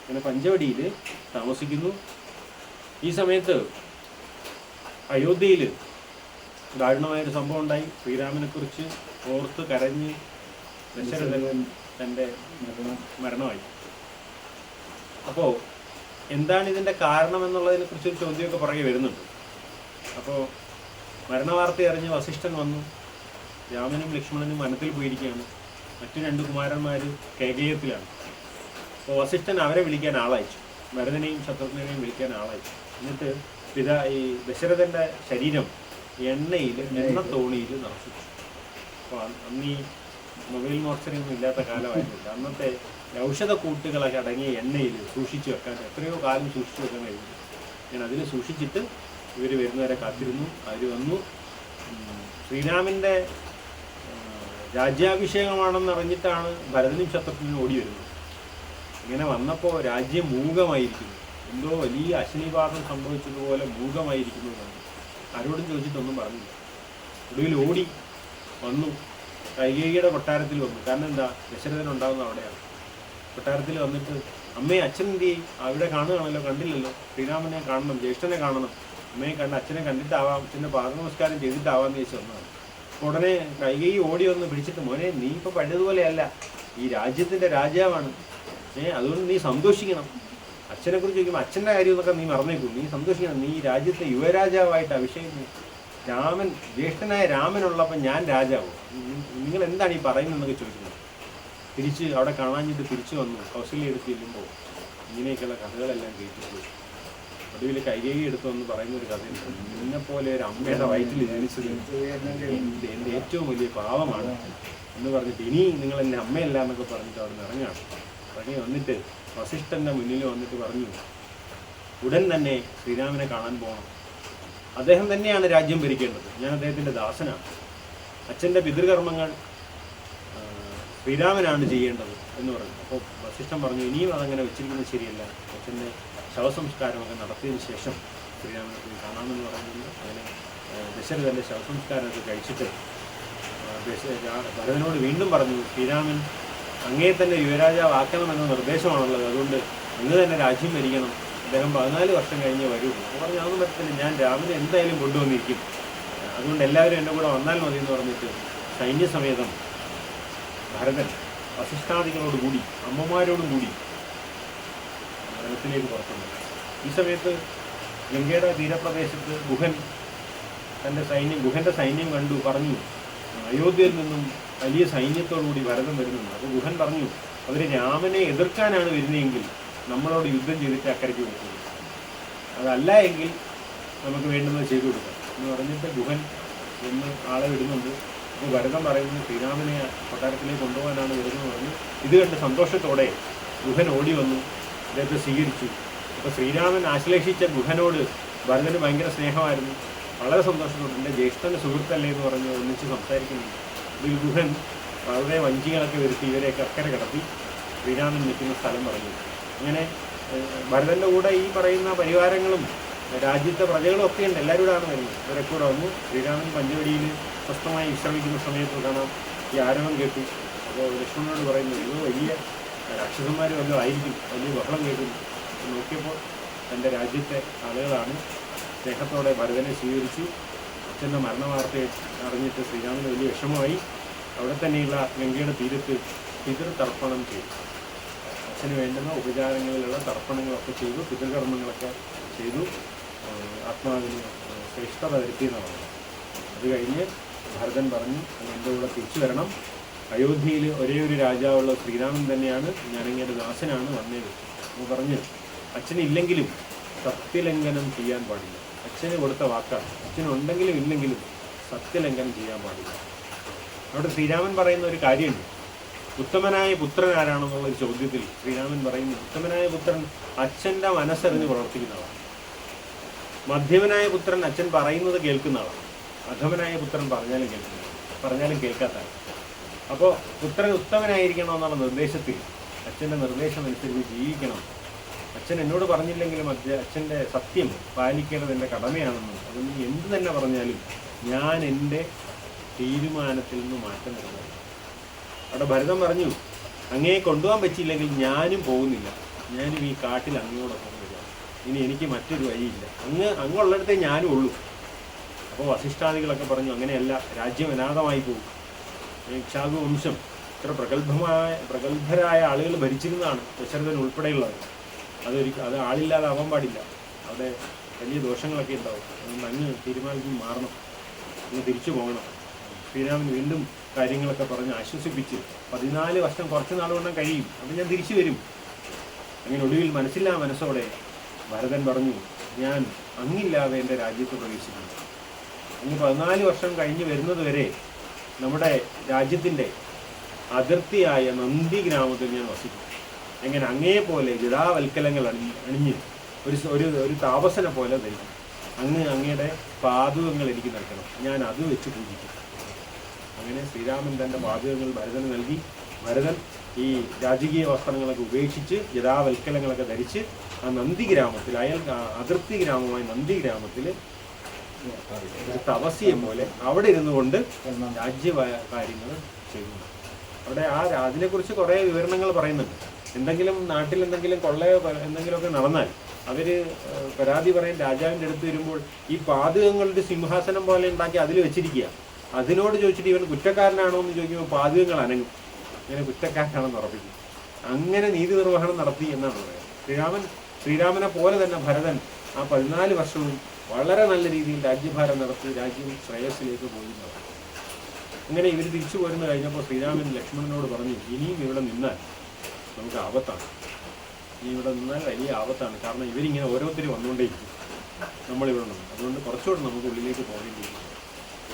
അങ്ങനെ പഞ്ചവടിയിൽ താമസിക്കുന്നു. ഈ സമയത്ത് അയോധ്യയിൽ ദാരുണമായൊരു സംഭവം ഉണ്ടായി. ശ്രീരാമനെക്കുറിച്ച് ഓർത്ത് കരഞ്ഞ് ദശരഥൻ തൻ്റെ മരണമായി. അപ്പോൾ എന്താണ് ഇതിൻ്റെ കാരണം എന്നുള്ളതിനെ കുറിച്ചൊരു ചോദ്യമൊക്കെ പുറകെ വരുന്നുണ്ട്. അപ്പോൾ മരണവാർത്ത അറിഞ്ഞ് വസിഷ്ഠൻ വന്നു. രാമനും ലക്ഷ്മണനും വനത്തിൽ പോയിരിക്കുകയാണ്. മറ്റു 2 കുമാരന്മാർ കേകയത്തിലാണ്. അപ്പോൾ വസിഷ്ഠൻ അവരെ വിളിക്കാൻ ആളയച്ചു. ഭരതനെയും ശത്രുഘ്നെയും വിളിക്കാൻ ആളയച്ചു. എന്നിട്ട് ഈ ദശരഥൻ്റെ ശരീരം എണ്ണത്തോണിയിൽ നിറച്ചിച്ചു. അപ്പോൾ അന്ന് ഈ മൊബൈൽ മോർച്ചറിയൊന്നും ഇല്ലാത്ത കാലമായിരുന്നില്ല. അന്നത്തെ ഔഷധക്കൂട്ടുകളൊക്കെ അടങ്ങിയ എണ്ണയിൽ സൂക്ഷിച്ചു വെക്കാൻ എത്രയോ കാലം സൂക്ഷിച്ചു വെക്കാൻ കഴിഞ്ഞു. ഞാൻ അതിൽ സൂക്ഷിച്ചിട്ട് ഇവർ വരുന്നവരെ കാത്തിരുന്നു. അവർ വന്നു. ശ്രീരാമൻ്റെ രാജ്യാഭിഷേകമാണെന്നറിഞ്ഞിട്ടാണ് ഭരതനും ശത്രുഘ്നും ഓടി വരുന്നത്. ഇങ്ങനെ വന്നപ്പോൾ രാജ്യം മൂകമായിരിക്കുന്നു. എന്തോ വലിയ അശ്നിപാതം സംഭവിച്ചതുപോലെ മൂകമായിരിക്കുന്നു. ആരോടും ചോദിച്ചിട്ടൊന്നും പറഞ്ഞില്ല. ഒടുവിൽ ഓടി വന്നു. കൈകേയിയുടെ കൊട്ടാരത്തിൽ വന്നു. കാരണം എന്താ, ദശരഥൻ ഉണ്ടാകുന്ന അവിടെയാണ്. കൊട്ടാരത്തിൽ വന്നിട്ട് അമ്മയെ അച്ഛൻ എന്ത് ചെയ്യും, അവിടെ കാണുകയാണല്ലോ, കണ്ടില്ലല്ലോ, ശ്രീരാമനെ കാണണം, ജ്യേഷ്ഠനെ കാണണം, അമ്മയെ കണ്ട് അച്ഛനെ കണ്ടിട്ടാവാം, അച്ഛൻ്റെ പാദനമസ്കാരം ചെയ്തിട്ടാവാമെന്ന് ചോദിച്ചു വന്നതാണ്. ഉടനെ കൈകേയി ഓടി വന്ന് പിടിച്ചിട്ട്, മോനെ നീ ഇപ്പോൾ പഴയതുപോലെയല്ല, ഈ രാജ്യത്തിൻ്റെ രാജാവാണ്, അതുകൊണ്ട് നീ സന്തോഷിക്കണം. അച്ഛനെക്കുറിച്ച് ചോദിക്കുമ്പോൾ അച്ഛൻ്റെ കാര്യം എന്നൊക്കെ നീ മറന്നേക്കും, നീ സന്തോഷിക്കണം, നീ ഈ രാജ്യത്തെ യുവരാജാവായിട്ട് അഭിഷേകം, രാമൻ ജ്യേഷ്ഠനായ രാമനുള്ളപ്പോൾ ഞാൻ രാജാവും, നിങ്ങൾ എന്താണ് ഈ പറയുന്നതെന്നൊക്കെ ചോദിക്കുന്നത്. തിരിച്ച് അവിടെ കാണാഞ്ഞിട്ട് തിരിച്ചു വന്നു. കൗസല്യ എടുത്ത് ചെല്ലുമ്പോൾ ഇങ്ങനെയൊക്കെയുള്ള കഥകളെല്ലാം കേട്ടിട്ട് ഒടുവിൽ കൈകേയി എടുത്തു എന്ന് പറയുന്ന ഒരു കഥയുണ്ട്. നിന്നെപ്പോലെ ഒരു അമ്മയുടെ വയറ്റിൽ ജനിച്ചത് എൻ്റെ ഏറ്റവും വലിയ പാവമാണ് എന്ന് പറഞ്ഞിട്ട് ഇനി നിങ്ങൾ എൻ്റെ അമ്മയല്ല എന്നൊക്കെ പറഞ്ഞിട്ട് അവിടെ നിന്ന് ഇറങ്ങാണ്. ഇറങ്ങി വന്നിട്ട് വസിഷ്ഠൻ്റെ മുന്നിൽ വന്നിട്ട് പറഞ്ഞു, ഉടൻ തന്നെ ശ്രീരാമനെ കാണാൻ പോകണം, അദ്ദേഹം തന്നെയാണ് രാജ്യം ഭരിക്കേണ്ടത്, ഞാൻ അദ്ദേഹത്തിൻ്റെ ദാസനാണ്, അച്ഛൻ്റെ പിതൃകർമ്മങ്ങൾ ശ്രീരാമനാണ് ചെയ്യേണ്ടത് എന്ന് പറഞ്ഞു. അപ്പോൾ വസിഷ്ഠൻ പറഞ്ഞു, ഇനിയും അതങ്ങനെ വെച്ചിരിക്കുന്നത് ശരിയല്ല, അച്ഛൻ്റെ ശവസംസ്കാരമൊക്കെ നടത്തിയതിന് ശേഷം ശ്രീരാമനെ പോയി കാണാമെന്ന് പറയുന്നത്. അങ്ങനെ ദശരഥൻ്റെ ശവസംസ്കാരമൊക്കെ കഴിച്ചിട്ട് ഭരതനോട് വീണ്ടും പറഞ്ഞു, ശ്രീരാമൻ അങ്ങേ തന്നെ യുവരാജാവാക്കണമെന്ന നിർദ്ദേശമാണുള്ളത്, അതുകൊണ്ട് അങ്ങ് തന്നെ രാജ്യം ഭരിക്കണം, അദ്ദേഹം 14 വർഷം കഴിഞ്ഞേ വരൂ. അപ്പോൾ പറഞ്ഞു, അതൊന്നും പറ്റത്തില്ല, ഞാൻ രാമനെ എന്തായാലും കൊണ്ടുവന്നിരിക്കും, അതുകൊണ്ട് എല്ലാവരും എൻ്റെ കൂടെ വന്നാൽ മതി എന്ന് പറഞ്ഞിട്ട് സൈന്യസമേതം ഭരതൻ വസിഷ്ഠാദികളോട് കൂടി അമ്മമാരോടും കൂടി വനത്തിലേക്ക് പുറപ്പെടുന്നു. ഈ സമയത്ത് ഗംഗയുടെ തീരപ്രദേശത്ത് ഗുഹൻ്റെ സൈന്യം കണ്ടു. പറഞ്ഞു, അയോധ്യയിൽ നിന്നും വലിയ സൈന്യത്തോടുകൂടി ഭരതൻ വരുന്നുണ്ട്. അപ്പോൾ ഗുഹൻ പറഞ്ഞു, അവർ രാമനെ എതിർക്കാനാണ് വരുന്നതെങ്കിൽ നമ്മളോട് യുദ്ധം ചെയ്തിട്ട് അക്കരയ്ക്ക് കൊടുക്കുന്നു, അതല്ല എങ്കിൽ നമുക്ക് വേണ്ടുന്നത് ചെയ്തു കൊടുക്കാം എന്ന് പറഞ്ഞിട്ട് ഗുഹൻ എന്ന് ആളെ വിടുന്നുണ്ട്. അപ്പോൾ ഭരതൻ പറയുന്നത് ശ്രീരാമനെ കൊട്ടാരത്തിലേക്ക് കൊണ്ടുപോകാനാണ് വരുന്നത് പറഞ്ഞു. ഇത് കണ്ട് സന്തോഷത്തോടെ ഗുഹൻ ഓടി വന്നു, അദ്ദേഹത്തെ സ്വീകരിച്ചു. അപ്പോൾ ശ്രീരാമൻ ആശ്ലേഷിച്ച ഗുഹനോട് ഭരതന് ഭയങ്കര സ്നേഹമായിരുന്നു. വളരെ സന്തോഷത്തോടെ എൻ്റെ ജ്യേഷ്ഠൻ്റെ സുഹൃത്തല്ലേ എന്ന് പറഞ്ഞ് ഒന്നിച്ച് സംസാരിക്കുന്നുണ്ട്. ഇതിൽ ഗുഹൻ വളരെ വഞ്ചികളൊക്കെ വരുത്തി ഇവരെയൊക്കെ അക്കരെ കിടത്തി ശ്രീരാമൻ നിൽക്കുന്ന സ്ഥലം പറഞ്ഞു. അങ്ങനെ ഭരതൻ്റെ കൂടെ ഈ പറയുന്ന പരിവാരങ്ങളും രാജ്യത്തെ പ്രജകളും ഒക്കെ ഉണ്ട്, എല്ലാവരും കൂടെയാണ് വരുന്നത്. ഇവരെ കൂടെ വന്നു. ശ്രീരാമൻ പഞ്ചവടിയിൽ സ്വസ്ഥമായി വിശ്രമിക്കുന്ന സമയത്ത് കാണാം ഈ ആരവം കേട്ടു. അപ്പോൾ ലക്ഷ്മണനോട് പറയുന്നു, ഇത് വലിയ രാക്ഷസന്മാർ വല്ലതും ആയിരിക്കും, വലിയ ബഹളം കേൾക്കുന്നു. നോക്കിയപ്പോൾ തൻ്റെ രാജ്യത്തെ ആളുകളാണ്. സ്നേഹത്തോടെ ഭരതനെ സ്വീകരിച്ചു. അച്ഛൻ്റെ മരണവാർത്തയെ അറിഞ്ഞിട്ട് ശ്രീരാമന് വലിയ വിഷമമായി. അവിടെ തന്നെയുള്ള ഗംഗയുടെ തീരത്ത് പിതൃതർപ്പണം ചെയ്തു. അച്ഛന് വേണ്ടുന്ന ഉപചാരങ്ങളിലുള്ള തർപ്പണങ്ങളൊക്കെ ചെയ്തു, പിതൃകർമ്മങ്ങളൊക്കെ ചെയ്തു, ആത്മാവിന് ശ്രേഷ്ഠത വരുത്തിയെന്നാണ്. അത് കഴിഞ്ഞ് ഭരതൻ പറഞ്ഞു, എൻ്റെ കൂടെ തിരിച്ചു വരണം, അയോധ്യയിൽ ഒരേ ഒരു രാജാവുള്ള ശ്രീരാമൻ തന്നെയാണ്, ഞാനിങ്ങനെ ദാസനാണ് വന്നേത് എന്ന് പറഞ്ഞ് അച്ഛനില്ലെങ്കിലും സത്യലംഘനം ചെയ്യാൻ പാടില്ല. അച്ഛന് കൊടുത്ത വാക്കാണ്, അച്ഛനുണ്ടെങ്കിലും ഇല്ലെങ്കിലും സത്യലംഘനം ചെയ്യാൻ പാടില്ല. അവിടെ ശ്രീരാമൻ പറയുന്ന ഒരു കാര്യമുണ്ട്, ഉത്തമനായ പുത്രൻ ആരാണെന്നുള്ള ഒരു ചോദ്യത്തിൽ ശ്രീരാമൻ പറയുന്നു, ഉത്തമനായ പുത്രൻ അച്ഛൻ്റെ മനസ്സറിഞ്ഞ് പ്രവർത്തിക്കുന്ന ആളാണ്. മധ്യമനായ പുത്രൻ അച്ഛൻ പറയുന്നത് കേൾക്കുന്ന ആളാണ്. അധമനായ പുത്രൻ പറഞ്ഞാലും കേൾക്കാത്ത ആൾ. അപ്പോൾ പുത്രൻ ഉത്തമനായിരിക്കണം എന്നുള്ള നിർദ്ദേശത്തിൽ അച്ഛൻ്റെ നിർദ്ദേശം അനുസരിച്ച് ജീവിക്കണം. അച്ഛൻ എന്നോട് പറഞ്ഞില്ലെങ്കിലും അച്ഛൻ്റെ സത്യം പാലിക്കേണ്ടത് എൻ്റെ കടമയാണെന്നും അതുകൊണ്ട് എന്ത് തന്നെ പറഞ്ഞാലും ഞാൻ എൻ്റെ തീരുമാനത്തിൽ നിന്ന് മാറ്റം വരുന്നത്. അവിടെ ഭരതൻ പറഞ്ഞു, അങ്ങയെ കൊണ്ടുപോകാൻ പറ്റിയില്ലെങ്കിൽ ഞാനും പോകുന്നില്ല, ഞാനും ഈ കാട്ടിൽ അങ്ങയോടൊപ്പം വരിക, ഇനി എനിക്ക് മറ്റൊരു വഴിയില്ല, അങ്ങുള്ളിടത്തേ ഞാനും ഉള്ളൂ. അപ്പോൾ വസിഷ്ഠാദികളൊക്കെ പറഞ്ഞു, അങ്ങനെയല്ല, രാജ്യം അനാഥമായി പോകും. ഇക്ഷ്വാകു വംശം ഇത്ര പ്രഗത്ഭരായ ആളുകൾ ഭരിച്ചിരുന്നതാണ്, ദശരഥൻ ഉൾപ്പെടെയുള്ളത്. അത് ആളില്ലാതെ ആവാൻ പാടില്ല, അവിടെ വലിയ ദോഷങ്ങളൊക്കെ ഉണ്ടാവും. അതുകൊണ്ട് അങ്ങ് തീരുമാനത്തിൽ മാറണം, അങ്ങ് തിരിച്ചു പോകണം. ശ്രീരാമൻ വീണ്ടും കാര്യങ്ങളൊക്കെ പറഞ്ഞ് ആശ്വസിപ്പിച്ച് 14 വർഷം കുറച്ച് നാൾ കൊണ്ടും കഴിയും, അപ്പം ഞാൻ തിരിച്ചു വരും. അങ്ങനെ ഒടുവിൽ മനസ്സില്ലാ മനസ്സോടെ ഭരതൻ പറഞ്ഞു, ഞാൻ അങ്ങില്ലാതെ എൻ്റെ രാജ്യത്ത് പ്രവേശിക്കുന്നു. അങ്ങ് 14 വർഷം കഴിഞ്ഞ് വരുന്നത് വരെ നമ്മുടെ രാജ്യത്തിൻ്റെ അതിർത്തിയായ നന്ദി ഗ്രാമത്തിൽ ഞാൻ വസിക്കും. എങ്ങനെ അങ്ങയെപ്പോലെ ജടാവൽക്കലങ്ങൾ അണിഞ്ഞ് ഒരു താപസനെ പോലെ ധരിക്കും. അങ്ങയുടെ പാദുകങ്ങൾ എനിക്ക് നൽകണം, ഞാൻ അത് വെച്ച് പൂജിക്കും. അങ്ങനെ ശ്രീരാമൻ തൻ്റെ പാദുകങ്ങൾ ഭരതന് നൽകി. ഭരതൻ ഈ രാജകീയ വസ്ത്രങ്ങളൊക്കെ ഉപേക്ഷിച്ച് ജടാവൽക്കലങ്ങളൊക്കെ ധരിച്ച് ആ നന്ദി ഗ്രാമത്തിൽ, അതിർത്തി ഗ്രാമമായ നന്ദി ഗ്രാമത്തിൽ ഒരു തപസ്യയെ പോലെ അവിടെ ഇരുന്നു കൊണ്ട് രാജ്യകാര്യങ്ങൾ ചെയ്യുന്നു. അവിടെ അതിനെക്കുറിച്ച് കുറേ വിവരണങ്ങൾ പറയുന്നുണ്ട്. എന്തെങ്കിലും നാട്ടിൽ എന്തെങ്കിലും കൊള്ളയോ എന്തെങ്കിലുമൊക്കെ നടന്നാൽ അവർ പരാതി പറയാൻ രാജാവിൻ്റെ അടുത്ത് വരുമ്പോൾ ഈ പാതകങ്ങളുടെ സിംഹാസനം പോലെ ഉണ്ടാക്കി അതിൽ വെച്ചിരിക്കുക. അതിനോട് ചോദിച്ചിട്ട് ഇവൻ കുറ്റക്കാരനാണോ എന്ന് ചോദിക്കുമ്പോൾ പാതകങ്ങൾ അനങ്ങും. ഇങ്ങനെ കുറ്റക്കാരനാണെന്ന് ഉറപ്പിക്കും. അങ്ങനെ നീതി നിർവഹണം നടത്തി എന്നാണ് പറയുന്നത്. ശ്രീരാമനെ പോലെ തന്നെ ഭരതൻ ആ 14 വർഷവും വളരെ നല്ല രീതിയിൽ രാജ്യഭാരം നടത്തി രാജ്യം ശ്രേയസ്സിലേക്ക് പോയിരുന്നതാണ്. അങ്ങനെ ഇവർ തിരിച്ചു പോരുന്ന കഴിഞ്ഞപ്പോൾ ശ്രീരാമൻ ലക്ഷ്മണനോട് പറഞ്ഞു, ഇനിയും ഇവിടെ നിന്നാൽ നമുക്ക് ആപത്താണ്, ഇവിടെ നിന്നാൽ വലിയ ആപത്താണ്. കാരണം ഇവരിങ്ങനെ ഓരോരുത്തരും വന്നുകൊണ്ടേയിരിക്കും നമ്മളിവിടെ നിന്ന്. അതുകൊണ്ട് കുറച്ചുകൂടെ നമുക്ക് ഉള്ളിലേക്ക് പോകേണ്ടി വരും.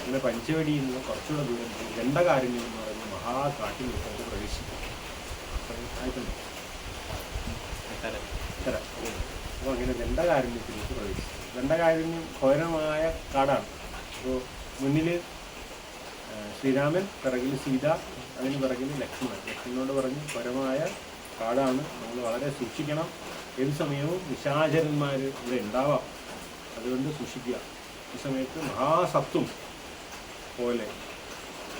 അങ്ങനെ പഞ്ചവടിയിൽ നിന്ന് കുറച്ചുകൂടെ ദൂരം ദണ്ഡകാരണ്യം എന്ന് പറയുന്ന മഹാകാട്ടിലേക്ക് പ്രവേശിക്കും. ആയിട്ടുണ്ട്. അപ്പോൾ അങ്ങനെ ദണ്ഡകാരണ്യത്തിലേക്ക് പ്രവേശിക്കും. ദണ്ഡകാരണ്യം ഘോരമായ കാടാണ്. അപ്പോൾ മുന്നിൽ ശ്രീരാമൻ, പിറകിൽ സീത, അതിന് പിറകിൽ ലക്ഷ്മണനോട് പറഞ്ഞ് ഘോരമായ കാടാണ്, നമ്മൾ വളരെ സൂക്ഷിക്കണം, ഏത് സമയവും നിശാചരന്മാർ ഇവിടെ ഉണ്ടാവാം, അതുകൊണ്ട് സൂക്ഷിക്കുക. ഈ സമയത്ത് മഹാസത്വം പോലെ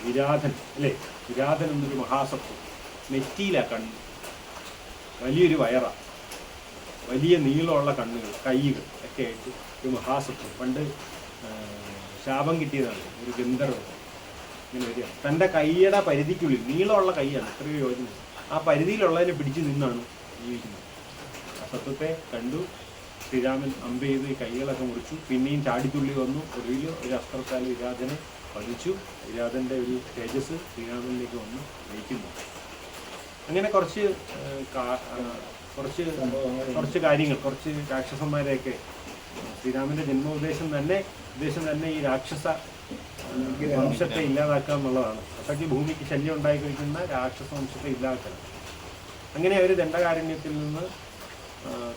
വിരാധൻ, അല്ലേ, വിരാധൻ എന്നൊരു മഹാസത്വം, നെറ്റിയിലാ കണ്ണ്, വലിയൊരു വയറ, വലിയ നീളമുള്ള കണ്ണുകൾ, കൈകൾ ഒക്കെ ആയിട്ട് ഒരു മഹാസത്വം. പണ്ട് ശാപം കിട്ടിയതാണ് ഒരു ഗന്ധർവ്വൻ. ഇങ്ങനെ വരിക, തൻ്റെ കൈയുടെ പരിധിക്കുള്ളിൽ, നീളമുള്ള കൈയാണ്, എത്രയോ യോജന, ആ പരിധിയിലുള്ളതിനെ പിടിച്ചു നിന്നാണ് ജീവിക്കുന്നത്. ആ സത്വത്തെ കണ്ടു ശ്രീരാമൻ അമ്പ് ചെയ്ത് ഈ കൈകളൊക്കെ മുറിച്ചു. പിന്നെയും ചാടിത്തുള്ളി വന്നു. ഒടുവിൽ ഒരു അസ്ത്രത്താൽ വിരാധനെ പതിച്ചു. വിരാധൻ്റെ ഒരു തേജസ് ശ്രീരാമനിലേക്ക് വന്ന് നയിക്കുന്നു. അങ്ങനെ കുറച്ച് കാര്യങ്ങൾ, കുറച്ച് രാക്ഷസന്മാരെയൊക്കെ ശ്രീരാമൻ്റെ ജന്മോദ്ദേശം തന്നെ ഈ രാക്ഷസ വംശത്തെ ഇല്ലാതാക്കുക എന്നുള്ളതാണ്. അത്രയ്ക്ക് ഭൂമിക്ക് ശല്യം ഉണ്ടായിക്കൊണ്ടിരിക്കുന്ന രാക്ഷസ വംശത്തെ ഇല്ലാതാക്കണം. അങ്ങനെ അവർ ദണ്ഡകാരണ്യത്തിൽ നിന്ന്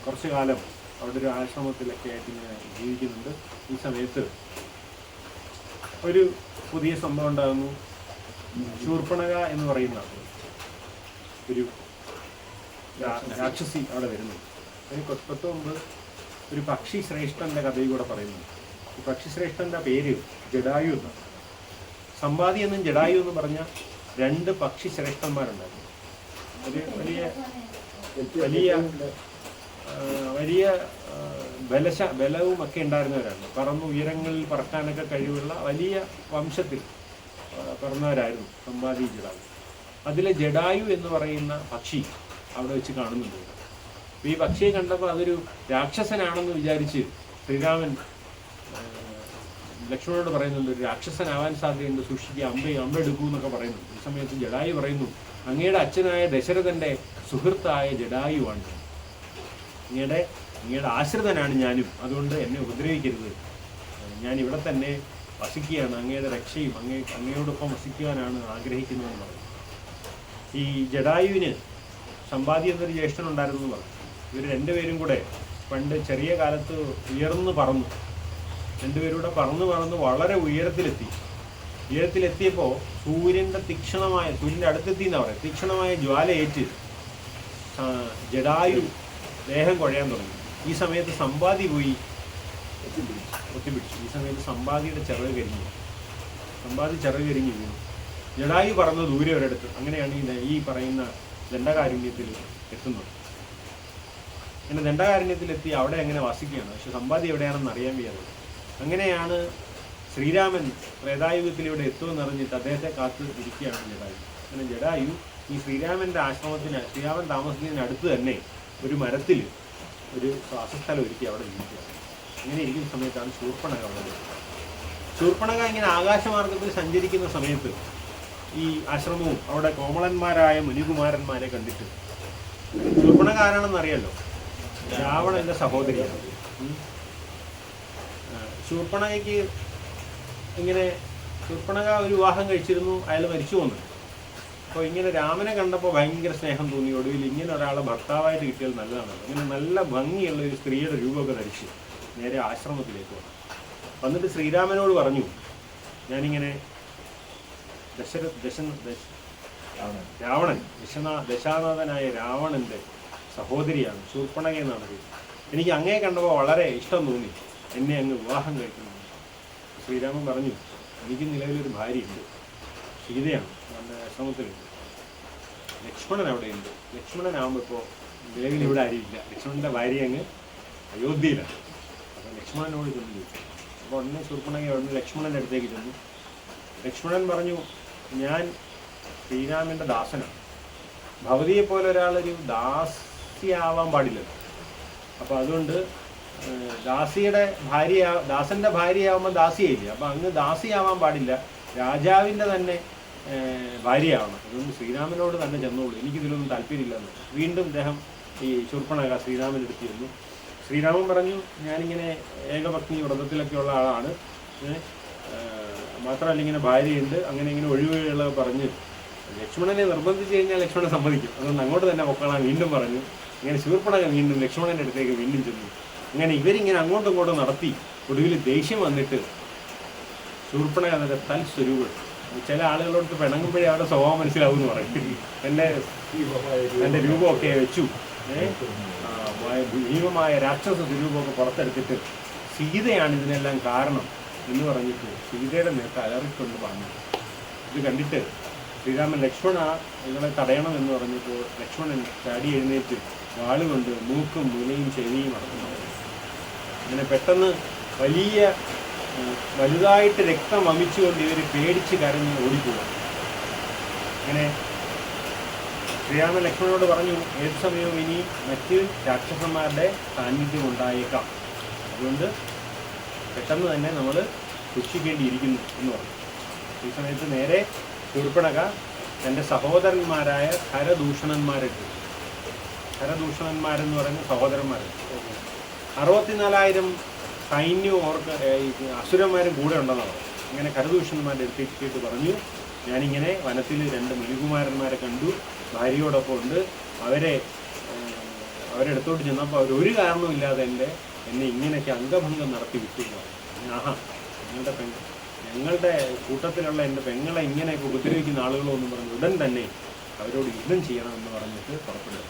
കുറച്ചു കാലം അവിടെ ഒരു ആശ്രമത്തിലൊക്കെ ആയിട്ട് ഇങ്ങനെ ജീവിക്കുന്നുണ്ട്. ഈ സമയത്ത് ഒരു പുതിയ സംഭവം ഉണ്ടാകുന്നു. ശൂർപ്പണഖ എന്ന് പറയുന്ന ഒരു രാക്ഷസി അവിടെ വരുന്നു. അതിന് തൊട്ട് മുമ്പ് ഒരു പക്ഷി ശ്രേഷ്ഠൻ്റെ കഥയും കൂടെ പറയുന്നു. ഈ പക്ഷി ശ്രേഷ്ഠൻ്റെ പേര് ജഡായു എന്നാണ്. സമ്പാദി എന്നും ജഡായു എന്ന് പറഞ്ഞ 2 പക്ഷി ശ്രേഷ്ഠന്മാരുണ്ടായിരുന്നു. ഒരു വലിയ ബലവും ഒക്കെ ഉണ്ടായിരുന്നവരാണ്. പറന്ന് ഉയരങ്ങളിൽ പറക്കാനൊക്കെ കഴിവുള്ള വലിയ വംശത്തിൽ പിറന്നവരായിരുന്നു സമ്പാദി ജഡായു. അതിലെ ജഡായു എന്ന് പറയുന്ന പക്ഷി അവിടെ വെച്ച് കാണുന്നുണ്ട്. ഈ പക്ഷിയെ കണ്ടപ്പോൾ അതൊരു രാക്ഷസനാണെന്ന് വിചാരിച്ച് ശ്രീരാമൻ ലക്ഷ്മണനോട് പറയുന്നുണ്ട്, ഒരു രാക്ഷസനാവാൻ സാധ്യതയുണ്ട്, സൂക്ഷിക്കുക, അമ്പെടുക്കൂ എന്നൊക്കെ പറയുന്നുണ്ട്. ഈ സമയത്ത് ജഡായു പറയുന്നു, അങ്ങയുടെ അച്ഛനായ ദശരഥൻ്റെ സുഹൃത്തായ ജഡായുവാണ്, അങ്ങയുടെ ആശ്രിതനാണ് ഞാനും, അതുകൊണ്ട് എന്നെ ഉപദ്രവിക്കരുത്, ഞാൻ ഇവിടെ തന്നെ വസിക്കുകയാണ്, അങ്ങയുടെ രക്ഷയും അങ്ങയോടൊപ്പം വസിക്കുവാനാണ് ആഗ്രഹിക്കുന്നതെന്ന് പറഞ്ഞു. ഈ ജടായുവിന് സമ്പാദി എന്നൊരു ജ്യേഷ്ഠനുണ്ടായിരുന്നു എന്ന് പറഞ്ഞു. ഇവർ രണ്ടുപേരും കൂടെ പണ്ട് ചെറിയ കാലത്ത് ഉയർന്നു പറന്നു. രണ്ടുപേരും കൂടെ പറന്ന് വളരെ ഉയരത്തിലെത്തിയപ്പോൾ സൂര്യൻ്റെ അടുത്തെത്തി എന്നാ പറയുക, തീക്ഷണമായ ജ്വാലയേറ്റ് ജടായു ദേഹം കുഴയാൻ തുടങ്ങി. ഈ സമയത്ത് സമ്പാദി പോയി ഒത്തിപ്പിടിച്ചു. ഈ സമയത്ത് സമ്പാദിയുടെ ചിറക് കരിഞ്ഞു വീണു. ജടായു പറന്ന് ദൂരെ ഒരിടത്ത്. അങ്ങനെയാണ് ഈ പറയുന്ന ദണ്ഡകാരുണ്യത്തിൽ എത്തുന്നത്. അങ്ങനെ ദണ്ഡകാരുണ്യത്തിലെത്തി അവിടെ എങ്ങനെ വസിക്കുകയാണ്. പക്ഷെ സമ്പാദി എവിടെയാണെന്ന് അറിയാൻ വയ്യാതെ. അങ്ങനെയാണ് ശ്രീരാമൻ ത്രേതായുഗത്തിലൂടെ എത്തുമെന്ന് അറിഞ്ഞിട്ട് അദ്ദേഹത്തെ കാത്ത് ഇരിക്കുകയാണ് ജടായു. അങ്ങനെ ജടായു ഈ ശ്രീരാമൻ താമസിക്കുന്നതിന് അടുത്ത് തന്നെ ഒരു മരത്തിൽ ഒരു വാസസ്ഥലം ഒരുക്കി അവിടെ ഇരിക്കുക. ഇങ്ങനെ ഇരിക്കുന്ന സമയത്താണ് ശൂർപ്പണഖ ഉള്ളത്. ശൂർപ്പണഖ ഇങ്ങനെ ആകാശമാർഗത്തിൽ സഞ്ചരിക്കുന്ന സമയത്ത് ഈ ആശ്രമവും അവിടെ കോമളന്മാരായ മുനികുമാരന്മാരെ കണ്ടിട്ട്, ശൂർപ്പണഖ ആരാണെന്ന് അറിയാലോ, രാവണന്റെ സഹോദരിയാണ്. ശൂർപ്പണഖയ്ക്ക് ശൂർപ്പണഖ ഒരു വിവാഹം കഴിച്ചിരുന്നു, അയാൾ മരിച്ചു വന്നു. അപ്പോൾ ഇങ്ങനെ രാമനെ കണ്ടപ്പോൾ ഭയങ്കര സ്നേഹം തോന്നി. ഒടുവിൽ ഇങ്ങനെ ഒരാളെ ഭർത്താവായിട്ട് കിട്ടിയാൽ നല്ലതാണ്. അങ്ങനെ നല്ല ഭംഗിയുള്ള ഒരു സ്ത്രീയുടെ രൂപമൊക്കെ ധരിച്ച് നേരെ ആശ്രമത്തിലേക്ക് വന്നു. വന്നിട്ട് ശ്രീരാമനോട് പറഞ്ഞു, ഞാനിങ്ങനെ ദശാനാഥനായ രാവണന്റെ സഹോദരിയാണ്, ശൂർപ്പണഖ എന്നാണ് പേര്. എനിക്ക് അങ്ങേ കണ്ടപ്പോൾ വളരെ ഇഷ്ടം തോന്നി, എന്നെ അങ്ങ് വിവാഹം കഴിക്കണം. ശ്രീരാമൻ പറഞ്ഞു, എനിക്ക് നിലവിലൊരു ഭാര്യയുണ്ട്, സീതയാണ്, നമ്മുടെ ആശ്രമത്തിലുണ്ട്. ലക്ഷ്മണൻ അവിടെയുണ്ട്. ലക്ഷ്മണനാകുമ്പോൾ ഇപ്പോൾ നിലവിൽ ഇവിടെ ആരുമില്ല. ലക്ഷ്മണൻ്റെ ഭാര്യ അങ്ങ് അയോധ്യയിലാണ്. അപ്പോൾ ലക്ഷ്മണനോട് ചെന്ന് ചോദിച്ചു. അപ്പോൾ ഉടനെ ശൂർപ്പണഖ അവിടുന്ന് ലക്ഷ്മണൻ്റെ അടുത്തേക്ക് ചെന്നു. ലക്ഷ്മണൻ പറഞ്ഞു, ഞാൻ ശ്രീരാമൻ്റെ ദാസനാണ്. ഭവതിയെപ്പോലെ ഒരാളൊരു ദാസിയാവാൻ പാടില്ലല്ലോ. അപ്പോൾ അതുകൊണ്ട് ദാസന്റെ ഭാര്യയാവുമ്പോൾ ദാസിയായില്ല. അപ്പം അങ്ങ് ദാസിയാവാൻ പാടില്ല, രാജാവിൻ്റെ തന്നെ ഭാര്യയാവണം. അതുകൊണ്ട് ശ്രീരാമനോട് തന്നെ ചെന്നോളൂ, എനിക്കിതിലൊന്നും താല്പര്യമില്ലെന്ന്. വീണ്ടും അദ്ദേഹം ഈ ശൂർപ്പണഖ ശ്രീരാമൻ്റെ അടുത്ത് ചെന്നു. ശ്രീരാമൻ പറഞ്ഞു, ഞാനിങ്ങനെ ഏകപത്നി വ്രതത്തിലൊക്കെ ഉള്ള ആളാണ്, മാത്രമല്ല ഇങ്ങനെ ഭാര്യയുണ്ട്, അങ്ങനെ ഇങ്ങനെ ഒഴിവുകളൊക്കെ പറഞ്ഞ് ലക്ഷ്മണനെ നിർബന്ധിച്ച് കഴിഞ്ഞാൽ ലക്ഷ്മണൻ സമ്മതിക്കും, അതുകൊണ്ട് അങ്ങോട്ട് തന്നെ പൊക്കളാൻ വീണ്ടും പറഞ്ഞു. ഇങ്ങനെ ശൂർപ്പണഖ വീണ്ടും ലക്ഷ്മണൻ്റെ അടുത്തേക്ക് വീണ്ടും ചെന്നു. അങ്ങനെ ഇവരിങ്ങനെ അങ്ങോട്ടും ഇങ്ങോട്ടും നടത്തി ഒടുവിൽ ദേഷ്യം വന്നിട്ട് ശൂർപ്പണഖ അതിൻ്റെ തൽസ്വരൂപം, ചില ആളുകളോട് പിണങ്ങുമ്പോഴേ അവരുടെ സ്വഭാവം മനസ്സിലാവുമെന്ന് പറയും, എൻ്റെ രൂപമൊക്കെ വെച്ചു ഭീമമായ രാക്ഷസ സ്വരൂപമൊക്കെ പുറത്തെടുത്തിട്ട് സീതയാണ് ഇതിനെല്ലാം കാരണം എന്ന് പറഞ്ഞിട്ട് സീതയുടെ നേരത്തെ അലറിക്കൊണ്ട് പറഞ്ഞു. ഇത് കണ്ടിട്ട് ശ്രീരാമൻ ലക്ഷ്മണ നിങ്ങളെ തടയണം എന്ന് പറഞ്ഞപ്പോൾ ലക്ഷ്മണൻ ചാടി എഴുന്നേറ്റ് വാളുകൊണ്ട് മൂക്കും മുലയും ചെവിയും അടക്കുന്നു. അങ്ങനെ പെട്ടെന്ന് വലുതായിട്ട് രക്തം വമിച്ചുകൊണ്ട് ഇവർ പേടിച്ച് കരഞ്ഞ് ഓടിപ്പോകും. അങ്ങനെ ശ്രീരാമൻ ലക്ഷ്മണനോട് പറഞ്ഞു, ഏത് സമയവും ഇനി മറ്റ് രാക്ഷസന്മാരുടെ സാന്നിധ്യം ഉണ്ടായേക്കാം, അതുകൊണ്ട് പെട്ടെന്ന് തന്നെ നമ്മൾ സൂക്ഷിക്കേണ്ടിയിരിക്കുന്നു എന്ന് പറഞ്ഞു. ഈ സമയത്ത് നേരെ ശൂർപ്പണഖ തൻ്റെ സഹോദരന്മാരായ ഖരദൂഷണന്മാരെടുത്തു. ഖരദൂഷണന്മാരെന്ന് പറയുന്ന സഹോദരന്മാരുണ്ട്. 64,000 സൈന്യവും അസുരന്മാരും കൂടെ ഉണ്ടെന്നാണ്. അങ്ങനെ ഖരദൂഷണന്മാരുടെ അടുത്തേക്ക് പറഞ്ഞു, ഞാനിങ്ങനെ വനത്തിൽ 2 മുനികുമാരന്മാരെ കണ്ടു, ഭാര്യയോടൊപ്പം ഉണ്ട്. അവരെടുത്തോട്ട് ചെന്നപ്പോൾ അവരൊരു കാരണവുമില്ലാതെ എന്നെ ഇങ്ങനെയൊക്കെ അംഗഭംഗം നടത്തി വിട്ടില്ല. ആഹാ, ഞങ്ങളുടെ കൂട്ടത്തിലുള്ള എൻ്റെ പെങ്ങളെ ഇങ്ങനെയൊക്കെ ഉപദ്രവിക്കുന്ന ആളുകളോ എന്ന് പറഞ്ഞ് ഉടൻ തന്നെ അവരോട് യുദ്ധം ചെയ്യണമെന്ന് പറഞ്ഞിട്ട് പുറപ്പെടുക.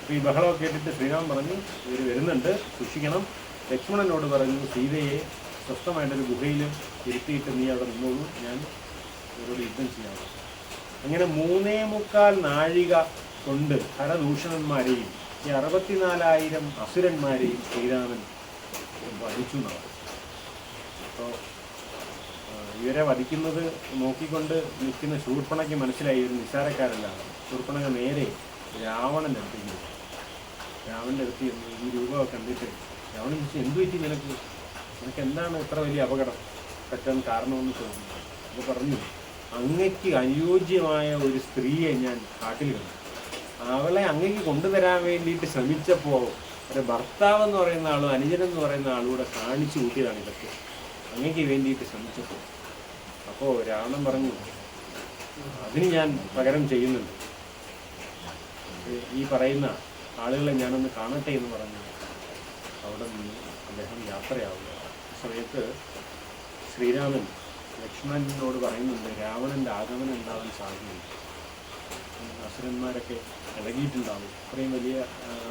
അപ്പോൾ ഈ ബഹളമൊക്കെ കേട്ടിട്ട് ശ്രീരാമൻ പറഞ്ഞു, ഇവർ വരുന്നുണ്ട്, സൂക്ഷിക്കണം. ലക്ഷ്മണനോട് പറഞ്ഞു, സീതയെ സ്വസ്ഥമായിട്ടൊരു ഗുഹയിൽ ഇരുത്തിയിട്ട് നീ അവിടെ നിന്നോളൂ, ഞാൻ ഇവരോട് യുദ്ധം ചെയ്യാം. അങ്ങനെ 3.25 നാഴിക കൊണ്ട് ഖരദൂഷണന്മാരെയും ഈ 64,000 അസുരന്മാരെയും ശ്രീരാമൻ വധിച്ചു എന്നാണ്. അപ്പോൾ ഇവരെ വധിക്കുന്നത് നോക്കിക്കൊണ്ട് നിൽക്കുന്ന ശൂർപ്പണഖയ്ക്ക് മനസ്സിലായി ഇവർ നിസ്സാരക്കാരല്ല. ശൂർപ്പണഖ നേരെ രാവണൻ്റെ അടുത്തേക്ക് പോയി. രാവണൻ്റെ അടുത്ത് ഈ രൂപമൊക്കെ കണ്ടിട്ട് രാവണൻ ചോദിച്ചു, എന്തു പറ്റി നിനക്ക് എന്താണ് ഇത്ര വലിയ അപകടം പറ്റാൻ കാരണമെന്ന് ചോദിച്ചു. അപ്പോൾ പറഞ്ഞു, അങ്ങയ്ക്ക് അനുയോജ്യമായ ഒരു സ്ത്രീയെ ഞാൻ കാട്ടിൽ കണ്ടു. അവളെ അങ്ങയ്ക്ക് കൊണ്ടുതരാൻ വേണ്ടിയിട്ട് ശ്രമിച്ചപ്പോൾ ഒരു ഭർത്താവ് എന്ന് പറയുന്ന ആളും അനുജനെന്ന് പറയുന്ന ആളൂടെ കാണിച്ചു കൂട്ടിയതാണ് ഇതൊക്കെ അങ്ങയ്ക്ക് വേണ്ടിയിട്ട് ശ്രമിച്ചപ്പോൾ. അപ്പോൾ രാവണൻ പറഞ്ഞു, അതിന് ഞാൻ പകരം ചെയ്യുന്നുണ്ട്. ഈ പറയുന്ന ആളുകളെ ഞാനൊന്ന് കാണട്ടെ എന്ന് പറഞ്ഞു അവിടെ നിന്ന് അദ്ദേഹം യാത്രയാവുക. സമയത്ത് ശ്രീരാമൻ ലക്ഷ്മണനോട് പറയുന്നുണ്ട്, രാവണൻ്റെ ആഗമനം ഉണ്ടാവാൻ സാധ്യതയുണ്ട്, അസുരന്മാരൊക്കെ ഇളകിയിട്ടുണ്ടാവും, അത്രയും വലിയ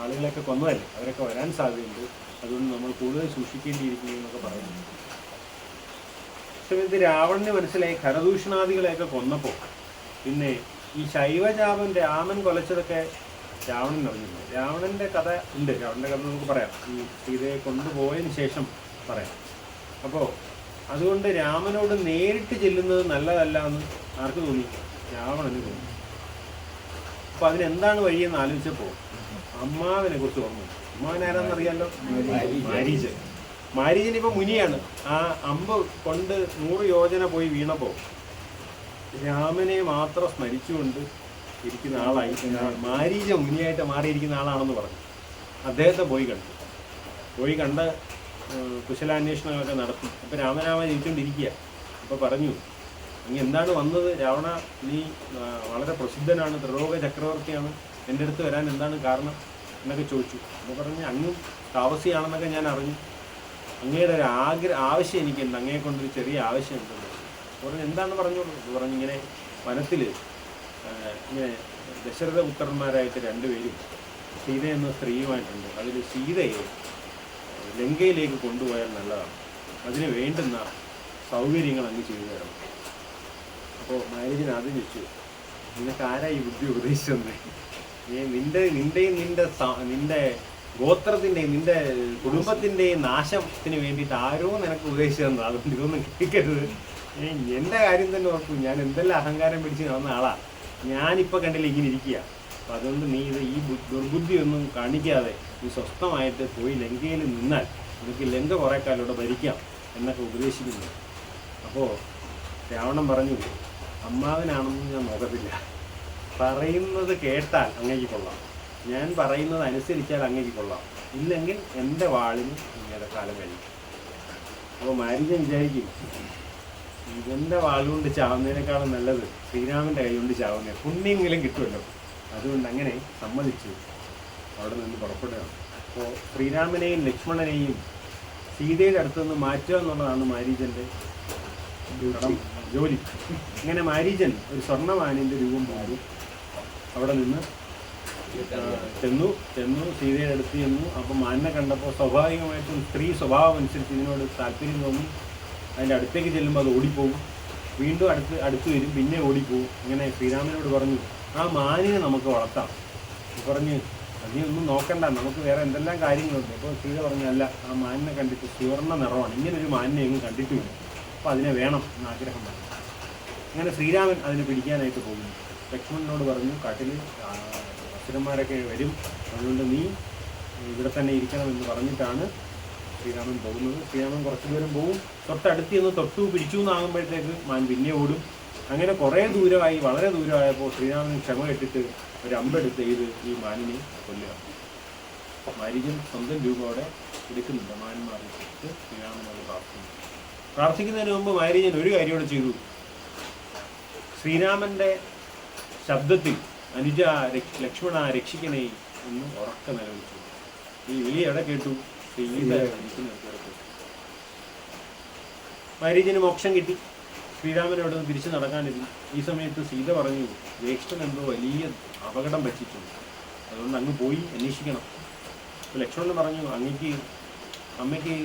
ആളുകളൊക്കെ കൊന്നതല്ലേ, അവരൊക്കെ വരാൻ സാധ്യതയുണ്ട്, അതുകൊണ്ട് നമ്മൾ കൂടുതൽ സൂക്ഷിക്കേണ്ടിയിരിക്കുന്നു എന്നൊക്കെ പറയുന്നു. സമയത്ത് രാവണന് മനസ്സിലായി ഖരദൂഷണാദികളെയൊക്കെ കൊന്നപ്പോൾ പിന്നെ ഈ ശൈവജാപം രാമൻ കൊലച്ചതൊക്കെ രാവണൻ അറിഞ്ഞില്ല. രാവണൻ്റെ കഥ ഉണ്ട്, രാവണൻ്റെ കഥ നമുക്ക് പറയാം, ഈ സീതയെ കൊണ്ടുപോയതിന് ശേഷം പറയാം. അപ്പോൾ അതുകൊണ്ട് രാമനോട് നേരിട്ട് ചെല്ലുന്നത് നല്ലതല്ല എന്ന് ആർക്ക് തോന്നി? രാവണന് തോന്നി. അപ്പോൾ അതിനെന്താണ് വഴിയെന്ന് ആലോചിച്ചപ്പോൾ അമ്മാവനെ കുറിച്ച് ഓർമ്മ. അമ്മാവൻ ആരാന്നറിയാലോ, മാരീചൻ. മാരീചൻ ഇപ്പോൾ മുനിയാണ്. ആ അമ്പ് കൊണ്ട് 100 യോജന പോയി വീണപ്പോൾ രാമനെ മാത്രം സ്മരിച്ചുകൊണ്ട് ഇരിക്കുന്ന ആളായി, മാരീച മുനിയായിട്ട് മാറിയിരിക്കുന്ന ആളാണെന്ന് പറഞ്ഞു. അദ്ദേഹത്തെ പോയി കണ്ട് കുശലാന്വേഷണങ്ങളൊക്കെ നടത്തി. അപ്പോൾ രാമനാമ ജയിച്ചുകൊണ്ടിരിക്കുക. അപ്പോൾ പറഞ്ഞു, അങ്ങ് എന്താണ് വന്നത് രാവണ? നീ വളരെ പ്രസിദ്ധനാണ്, ത്രിലോക ചക്രവർത്തിയാണ്, എൻ്റെ അടുത്ത് വരാൻ എന്താണ് കാരണം എന്നൊക്കെ ചോദിച്ചു. അപ്പോൾ പറഞ്ഞ് അങ്ങ് താമസിയാണെന്നൊക്കെ ഞാൻ അറിഞ്ഞു, അങ്ങയുടെ ഒരു ആവശ്യം എനിക്കുണ്ട്, അങ്ങയെ കൊണ്ടൊരു ചെറിയ ആവശ്യമുണ്ടെന്ന് പറഞ്ഞു. എന്താണെന്ന് പറഞ്ഞോളൂ. പറഞ്ഞു, ഇങ്ങനെ വനത്തിൽ ഇങ്ങനെ ദശരഥ പുത്രന്മാരായിട്ട് 2 പേരും സീത എന്ന സ്ത്രീയുമായിട്ടുണ്ട്. അതിൽ സീതയെ ലങ്കയിലേക്ക് കൊണ്ടുപോയാൽ നല്ലതാണ്, അതിന് വേണ്ടുന്ന സൗകര്യങ്ങൾ അങ്ങ് ചെയ്തു തരണം. അപ്പോൾ മാരീജൻ ആദ്യം ചോദിച്ചു, നിനക്ക് ആരാ ഈ ബുദ്ധി ഉപദേശിച്ചെന്ന്? നിന്റെ ഗോത്രത്തിൻ്റെയും നിന്റെ കുടുംബത്തിൻ്റെയും നാശത്തിന് വേണ്ടിയിട്ട് ആരോ നിനക്ക് ഉപദേശിച്ചു തന്നത്, അതുകൊണ്ട് ഇതൊന്നും കേൾക്കരുത്. എൻ്റെ കാര്യം തന്നെ ഓർക്കൂ, ഞാൻ എന്തെല്ലാം അഹങ്കാരം പിടിച്ച് നടന്ന ആളാണ്, ഞാനിപ്പോൾ കണ്ടില്ല ഇങ്ങനെ ഇരിക്കുക. അപ്പം അതുകൊണ്ട് നീ ഈ ദുർബുദ്ധിയൊന്നും കാണിക്കാതെ നീ സ്വസ്ഥമായിട്ട് പോയി ലങ്കയിൽ നിന്നാൽ നിനക്ക് ലങ്ക കുറേ കാലം ഇവിടെ ഭരിക്കാം എന്നൊക്കെ ഉപദേശിക്കുന്നു. അപ്പോൾ രാവണൻ പറഞ്ഞു, അമ്മാവനാണെന്ന് ഞാൻ നോക്കത്തില്ല, പറയുന്നത് കേട്ടാൽ അങ്ങേക്ക് കൊള്ളാം, ഞാൻ പറയുന്നത് അനുസരിച്ചാൽ അങ്ങേക്ക് കൊള്ളാം, ഇല്ലെങ്കിൽ എൻ്റെ വാളിന് ഇങ്ങനെ കാലം കഴിയും. അപ്പോൾ മാരീജൻ വിചാരിക്കും, ഇവൻ്റെ വാളുകൊണ്ട് ചാവുന്നതിനേക്കാളും നല്ലത് ശ്രീരാമൻ്റെ കൈ കൊണ്ട് ചാവുന്ന, പുണ്യെങ്കിലും കിട്ടുമല്ലോ. അതുകൊണ്ട് അങ്ങനെ സമ്മതിച്ച് അവിടെ നിന്ന് പുറപ്പെടുകയാണ്. അപ്പോൾ ശ്രീരാമനെയും ലക്ഷ്മണനെയും സീതയുടെ അടുത്ത് നിന്ന് മാറ്റുക എന്നുള്ളതാണ് മാരീജൻ്റെ ജോലി. ഇങ്ങനെ മാരീജൻ ഒരു സ്വർണ്ണമാനിൻ്റെ രൂപം മാറി അവിടെ നിന്ന് ചെന്നു സീതയുടെ അടുത്ത് ചെന്നു. അപ്പോൾ മാനിനെ കണ്ടപ്പോൾ സ്വാഭാവികമായിട്ടും സ്ത്രീ സ്വഭാവം അനുസരിച്ച് ഇതിനോട് താല്പര്യം തോന്നി. അതിൻ്റെ അടുത്തേക്ക് ചെല്ലുമ്പോൾ അത് ഓടിപ്പോകും, വീണ്ടും അടുത്ത് വരും, പിന്നെ ഓടിപ്പോകും. ഇങ്ങനെ ശ്രീരാമനോട് പറഞ്ഞു, ആ മാനിനെ നമുക്ക് വളർത്താം. പറഞ്ഞ് നീ ഒന്നും നോക്കണ്ട, നമുക്ക് വേറെ എന്തെല്ലാം കാര്യങ്ങളുണ്ട്. അപ്പോൾ സീത പറഞ്ഞല്ല, ആ മാനിനെ കണ്ടിട്ട് സുവർണ്ണ നിറമാണ്, ഇങ്ങനൊരു മാനിനെ ഒന്നും കണ്ടിട്ടുമില്ല, അപ്പോൾ അതിനെ വേണം എന്ന് ആഗ്രഹം പറഞ്ഞു. അങ്ങനെ ശ്രീരാമൻ അതിനെ പിടിക്കാനായിട്ട് പോകുന്നു. ലക്ഷ്മണനോട് പറഞ്ഞു, കാട്ടിൽ അസുരന്മാരൊക്കെ വരും, അതുകൊണ്ട് നീ ഇവിടെ തന്നെ ഇരിക്കണമെന്ന് പറഞ്ഞിട്ടാണ് ശ്രീരാമൻ പോകുന്നത്. ശ്രീരാമൻ കുറച്ച് ദൂരം പോകും, തൊട്ടടുത്ത് നിന്ന് പിടിച്ചു എന്നാകുമ്പോഴത്തേക്ക് മാൻ പിന്നെ ഓടും. അങ്ങനെ കുറേ ദൂരമായി, വളരെ ദൂരമായപ്പോൾ ശ്രീരാമൻ ക്ഷമ കെട്ടിട്ട് ഒരു അമ്പെടുത്ത് ഈ മാനിനെ കൊല്ലുക. മാരീജൻ സ്വന്തം രൂപയോടെ എടുക്കുന്നുണ്ട്, മാന്മാരെ എടുത്ത് ശ്രീരാമനോട് പ്രാർത്ഥിക്കുന്നതിന് മുമ്പ് മാരീജൻ ഒരു കാര്യം കൂടെ ചെയ്തു. ശ്രീരാമൻ്റെ ശബ്ദത്തിൽ അനുജ ലക്ഷ്മണ രക്ഷിക്കണേ എന്ന് ഉറക്കെ നിലവിളിച്ചു. ഈ വിളി എവിടെ കേട്ടു? സീത കേട്ടു. മാരീജന് മോക്ഷം കിട്ടി. ശ്രീരാമനോട് തിരിച്ചു നടക്കാനിരുന്നു. ഈ സമയത്ത് സീത പറഞ്ഞു, ജ്യേഷ്ഠൻ എന്തോ വലിയ അപകടം പറ്റിയിട്ടുണ്ട്, അതുകൊണ്ട് അങ്ങ് പോയി അന്വേഷിക്കണം. അപ്പോൾ ലക്ഷ്മണൻ പറഞ്ഞു, അമ്മയ്ക്ക്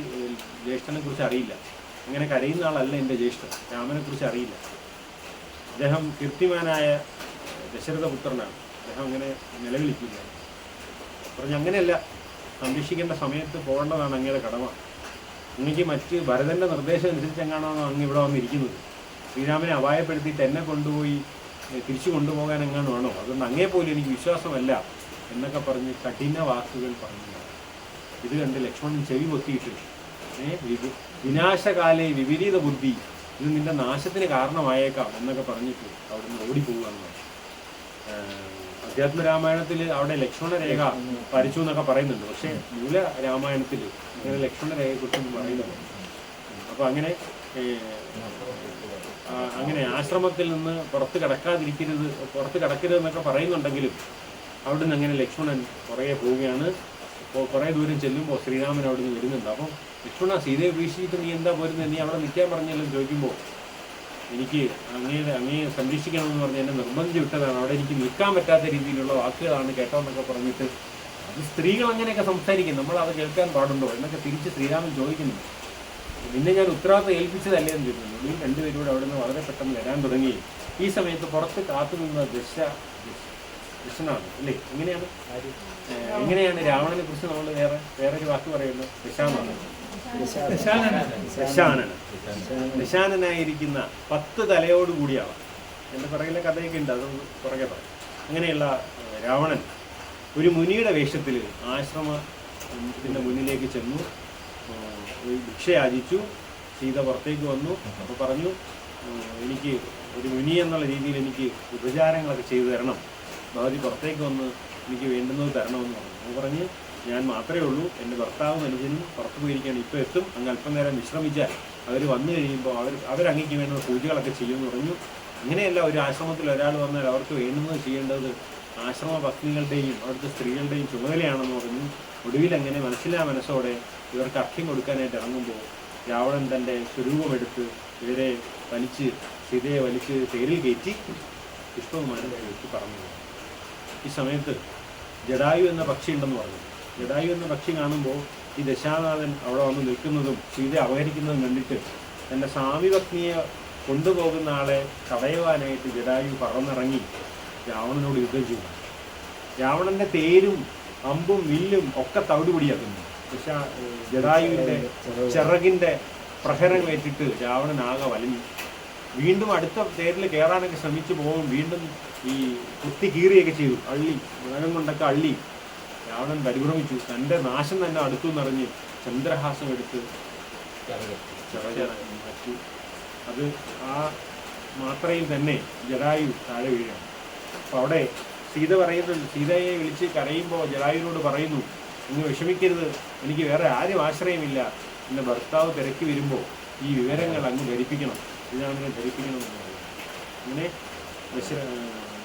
ജ്യേഷ്ഠനെ കുറിച്ച് അറിയില്ല, അങ്ങനെ കരയുന്ന ആളല്ല എൻ്റെ ജ്യേഷ്ഠൻ, രാമനെക്കുറിച്ച് അറിയില്ല. അദ്ദേഹം കീർത്തിമാനായ ദശരഥപുത്രനാണ്, അദ്ദേഹം അങ്ങനെ നിലവിളിക്കില്ല. പറഞ്ഞു, അങ്ങനെയല്ല, സംരക്ഷിക്കേണ്ട സമയത്ത് പോകേണ്ടതാണ് അങ്ങയുടെ കടമ. അങ്ങക്ക് മറ്റ് ഭരതൻ്റെ നിർദ്ദേശം അനുസരിച്ച് എങ്ങാണോ അങ്ങ് ഇവിടെ വന്നിരിക്കുന്നത്. ശ്രീരാമനെ അപായപ്പെടുത്തിയിട്ട് എന്നെ കൊണ്ടുപോയി തിരിച്ചു കൊണ്ടുപോകാൻ എങ്ങാണോ, അതുകൊണ്ട് അങ്ങേപ്പോലും എനിക്ക് വിശ്വാസമല്ല എന്നൊക്കെ പറഞ്ഞ് കഠിന വാക്കുകൾ പറഞ്ഞു. ഇത് കണ്ട് ലക്ഷ്മണൻ ചെവി പൊത്തിയിട്ട്, വിനാശകാലേ വിപരീത ബുദ്ധി, ഇത് നിന്റെ നാശത്തിന് കാരണമായേക്കാം എന്നൊക്കെ പറഞ്ഞിട്ട് അവിടുന്ന് ഓടിപ്പോവുകയാണ്. അധ്യാത്മരാമായണത്തിൽ അവിടെ ലക്ഷ്മണരേഖ വരച്ചു എന്നൊക്കെ പറയുന്നുണ്ട്, പക്ഷേ മൂല രാമായണത്തിൽ ഇങ്ങനെ ലക്ഷ്മണരേഖയെക്കുറിച്ചൊന്നും പറയുന്നില്ല. അപ്പോൾ അങ്ങനെ ആശ്രമത്തിൽ നിന്ന് പുറത്ത് കടക്കരുതെന്നൊക്കെ പറയുന്നുണ്ടെങ്കിലും അവിടുന്ന് അങ്ങനെ ലക്ഷ്മണൻ പുറകെ പോവുകയാണ്. അപ്പോൾ കുറേ ദൂരം ചെല്ലുമ്പോൾ ശ്രീരാമൻ അവിടെ നിന്ന് വരുന്നുണ്ട്. അപ്പം ലക്ഷ്മണ, സീതയെ ഉപേക്ഷിച്ചിട്ട് നീ എന്താ പോരുന്നത്, നീ അവിടെ നിൽക്കാൻ പറഞ്ഞല്ലോ ചോദിക്കുമ്പോൾ, എനിക്ക് അങ്ങയെ സംരക്ഷിക്കണമെന്ന് പറഞ്ഞ് എന്നെ നിർബന്ധിച്ച് വിട്ടതാണ്, അവിടെ എനിക്ക് നിൽക്കാൻ പറ്റാത്ത രീതിയിലുള്ള വാക്കുകളാണ് കേട്ടോന്നൊക്കെ പറഞ്ഞിട്ട്, അത് സ്ത്രീകൾ അങ്ങനെയൊക്കെ സംസാരിക്കും, നമ്മൾ അത് കേൾക്കാൻ പാടുണ്ടോ എന്നൊക്കെ തിരിച്ച് ശ്രീരാമൻ ചോദിക്കുന്നു. നിന്നെ ഞാൻ ഉത്തരവാദിത്തം ഏൽപ്പിച്ചതല്ലേ എന്ന് ചോദിക്കുന്നു. ഈ രണ്ടുപേരോട് അവിടെ നിന്ന് വളരെ പെട്ടെന്ന് വരാൻ തുടങ്ങി. ഈ സമയത്ത് പുറത്ത് കാത്തു നിന്ന ദശനാണ് അല്ലേ? എങ്ങനെയാണ് രാവണനെ കുറിച്ച് നമ്മൾ വേറൊരു വാക്ക് പറയുന്നത്? ദശാനനായിരിക്കുന്ന 10 തലയോടുകൂടിയാണ്. എൻ്റെ പുറകിലെ കഥയൊക്കെ ഉണ്ട്, അതൊന്ന് പുറകെ പറയും. അങ്ങനെയുള്ള രാവണൻ ഒരു മുനിയുടെ വേഷത്തിൽ ആശ്രമത്തിൻ്റെ മുന്നിലേക്ക് ചെന്നു, ഭിക്ഷ യാചിച്ചു. സീത പുറത്തേക്ക് വന്നു. അപ്പോൾ പറഞ്ഞു, എനിക്ക് ഒരു മുനി എന്നുള്ള രീതിയിൽ എനിക്ക് ഉപചാരങ്ങളൊക്കെ ചെയ്തു തരണം, ഭഗവതി പുറത്തേക്ക് വന്ന് എനിക്ക് വേണ്ടുന്നത് തരണമെന്ന് പറഞ്ഞു. അപ്പോൾ പറഞ്ഞ്, ഞാൻ മാത്രമേ ഉള്ളൂ, എൻ്റെ ഭർത്താവും അനുജനും പുറത്തു പോയിരിക്കുകയാണ്, ഇപ്പോൾ എത്തും, അങ്ങ് അല്പം നേരം വിശ്രമിച്ചാൽ അവർ വന്നു കഴിയുമ്പോൾ അവരങ്ങേക്ക് വേണ്ട പൂജകളൊക്കെ ചെയ്യുമെന്ന് പറഞ്ഞു. അങ്ങനെയല്ല, ഒരു ആശ്രമത്തിൽ ഒരാൾ വന്നാൽ അവർക്ക് വേണ്ടുന്നത് ചെയ്യേണ്ടത് ആശ്രമ പത്നികളുടെയും അവിടുത്തെ സ്ത്രീകളുടെയും ചുമതലയാണെന്ന് പറഞ്ഞു. ഒടുവിൽ അങ്ങനെ മനസ്സോടെ ഇവർക്ക് അർഘ്യം കൊടുക്കാനായിട്ട് ഇറങ്ങുമ്പോൾ രാവണൻ തൻ്റെ സ്വരൂപമെടുത്ത് ഇവരെ സീതയെ വലിച്ച് തേരിൽ കയറ്റി പുഷ്പവിമാനം വെച്ച് പറഞ്ഞു. ഈ സമയത്ത് ജടായു എന്ന പക്ഷി ഉണ്ടെന്ന് പറഞ്ഞു. ജടായു എന്ന പക്ഷി കാണുമ്പോൾ ഈ ദശാനാഥൻ അവിടെ വന്ന് നിൽക്കുന്നതും സീതയെ അപഹരിക്കുന്നതും കണ്ടിട്ട് തൻ്റെ സ്വാമിപത്നിയെ കൊണ്ടുപോകുന്ന ആളെ തടയുവാനായിട്ട് ജടായു പറന്നിറങ്ങി രാവണനോട് യുദ്ധം ചെയ്തു. രാവണൻ്റെ തേരും അമ്പും വില്ലും ഒക്കെ തവിടുപിടിയാക്കുന്നു. പക്ഷേ ജടായുവിൻ്റെ ചിറകിൻ്റെ പ്രഹരം ഏറ്റിട്ട് രാവണൻ ആകെ വലഞ്ഞു. വീണ്ടും അടുത്ത തേരിൽ കയറാനൊക്കെ ശ്രമിച്ചു പോകും, വീണ്ടും ഈ കുത്തി കീറിയൊക്കെ ചെയ്തു, മൃഗം കൊണ്ടൊക്കെ അള്ളി. രാവണൻ പരിഭ്രമിച്ചു, തൻ്റെ നാശം തന്നെ അടുത്തു നിറഞ്ഞ് ചന്ദ്രഹാസം എടുത്ത് മാറ്റി. അത് ആ മാത്രയിൽ തന്നെ ജടായു താഴെ വീഴാണ്. അപ്പോൾ അവിടെ സീത പറയുന്നുണ്ട്, സീതയെ വിളിച്ച് കരയുമ്പോൾ ജടായുവിനോട് പറയുന്നു, നിങ്ങൾ വിഷമിക്കരുത്, എനിക്ക് വേറെ ആരും ആശ്രയമില്ല, എൻ്റെ ഭർത്താവ് തിരക്കി വരുമ്പോൾ ഈ വിവരങ്ങൾ അങ്ങ് ധരിപ്പിക്കണം, ശ്രീരാമനെ ധരിപ്പിക്കണം എന്ന് പറയുന്നത്. അങ്ങനെ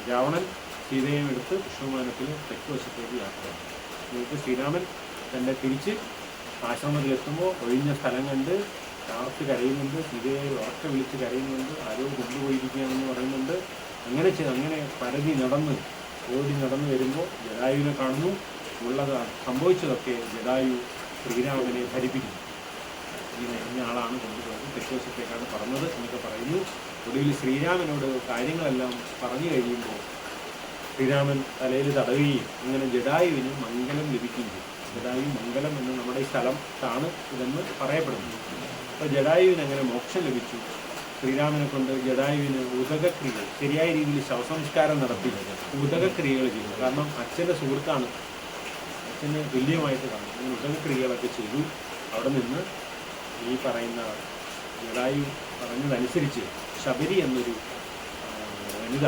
രാവണൻ സീതയെ എടുത്ത് പുഷ്പവിമാനത്തിൽ തെക്കുവശത്തേക്ക് യാത്ര. എന്നിട്ട് ശ്രീരാമൻ തൻ്റെ തിരിച്ച് ആശ്രമത്തിലെത്തുമ്പോൾ ഒഴിഞ്ഞ സ്ഥലം കണ്ട് കാർത്ത് കരയുന്നുണ്ട്, സീതയെ ഉറക്ക വിളിച്ച് കരയുന്നുണ്ട്, ആരോ കൊണ്ടുപോയിരിക്കുകയാണെന്ന് പറയുന്നുണ്ട്. അങ്ങനെ പരതി ഓടി നടന്നു വരുമ്പോൾ ജടായുവിനെ കാണുന്നു. സംഭവിച്ചതൊക്കെ ജടായു ശ്രീരാമനെ ധരിപ്പിക്കുന്നു. ഇന്ന ആളാണ് കൊണ്ടുപോയത്, തെക്കുവശത്തേക്കാണ് പറഞ്ഞത് എന്നൊക്കെ പറയുന്നു. ഒടുവിൽ ശ്രീരാമനോട് കാര്യങ്ങളെല്ലാം പറഞ്ഞു കഴിയുമ്പോൾ ശ്രീരാമൻ തലയിൽ തടവുകയും അങ്ങനെ ജടായുവിന് മംഗലം ലഭിക്കുകയും ചെയ്തു. ജടായു മംഗലം എന്ന് നമ്മുടെ ഈ സ്ഥലത്താണ് ഇതെന്ന് പറയപ്പെടുന്നു. അപ്പോൾ ജടായുവിന് അങ്ങനെ മോക്ഷം ലഭിച്ചു. ശ്രീരാമനെ കൊണ്ട് ജടായുവിന് ഉദകക്രിയകൾ, ശരിയായ രീതിയിൽ ശവസംസ്കാരം നടത്തി ഉദകക്രിയകൾ ചെയ്തു. കാരണം അച്ഛൻ്റെ സുഹൃത്താണ്, അച്ഛന് തുല്യമായിട്ട് കാണും. അങ്ങനെ ഉദകക്രിയകളൊക്കെ ചെയ്തു. അവിടെ നിന്ന് ഈ പറയുന്ന ജടായു പറഞ്ഞതനുസരിച്ച് ശബരി എന്നൊരു വനിത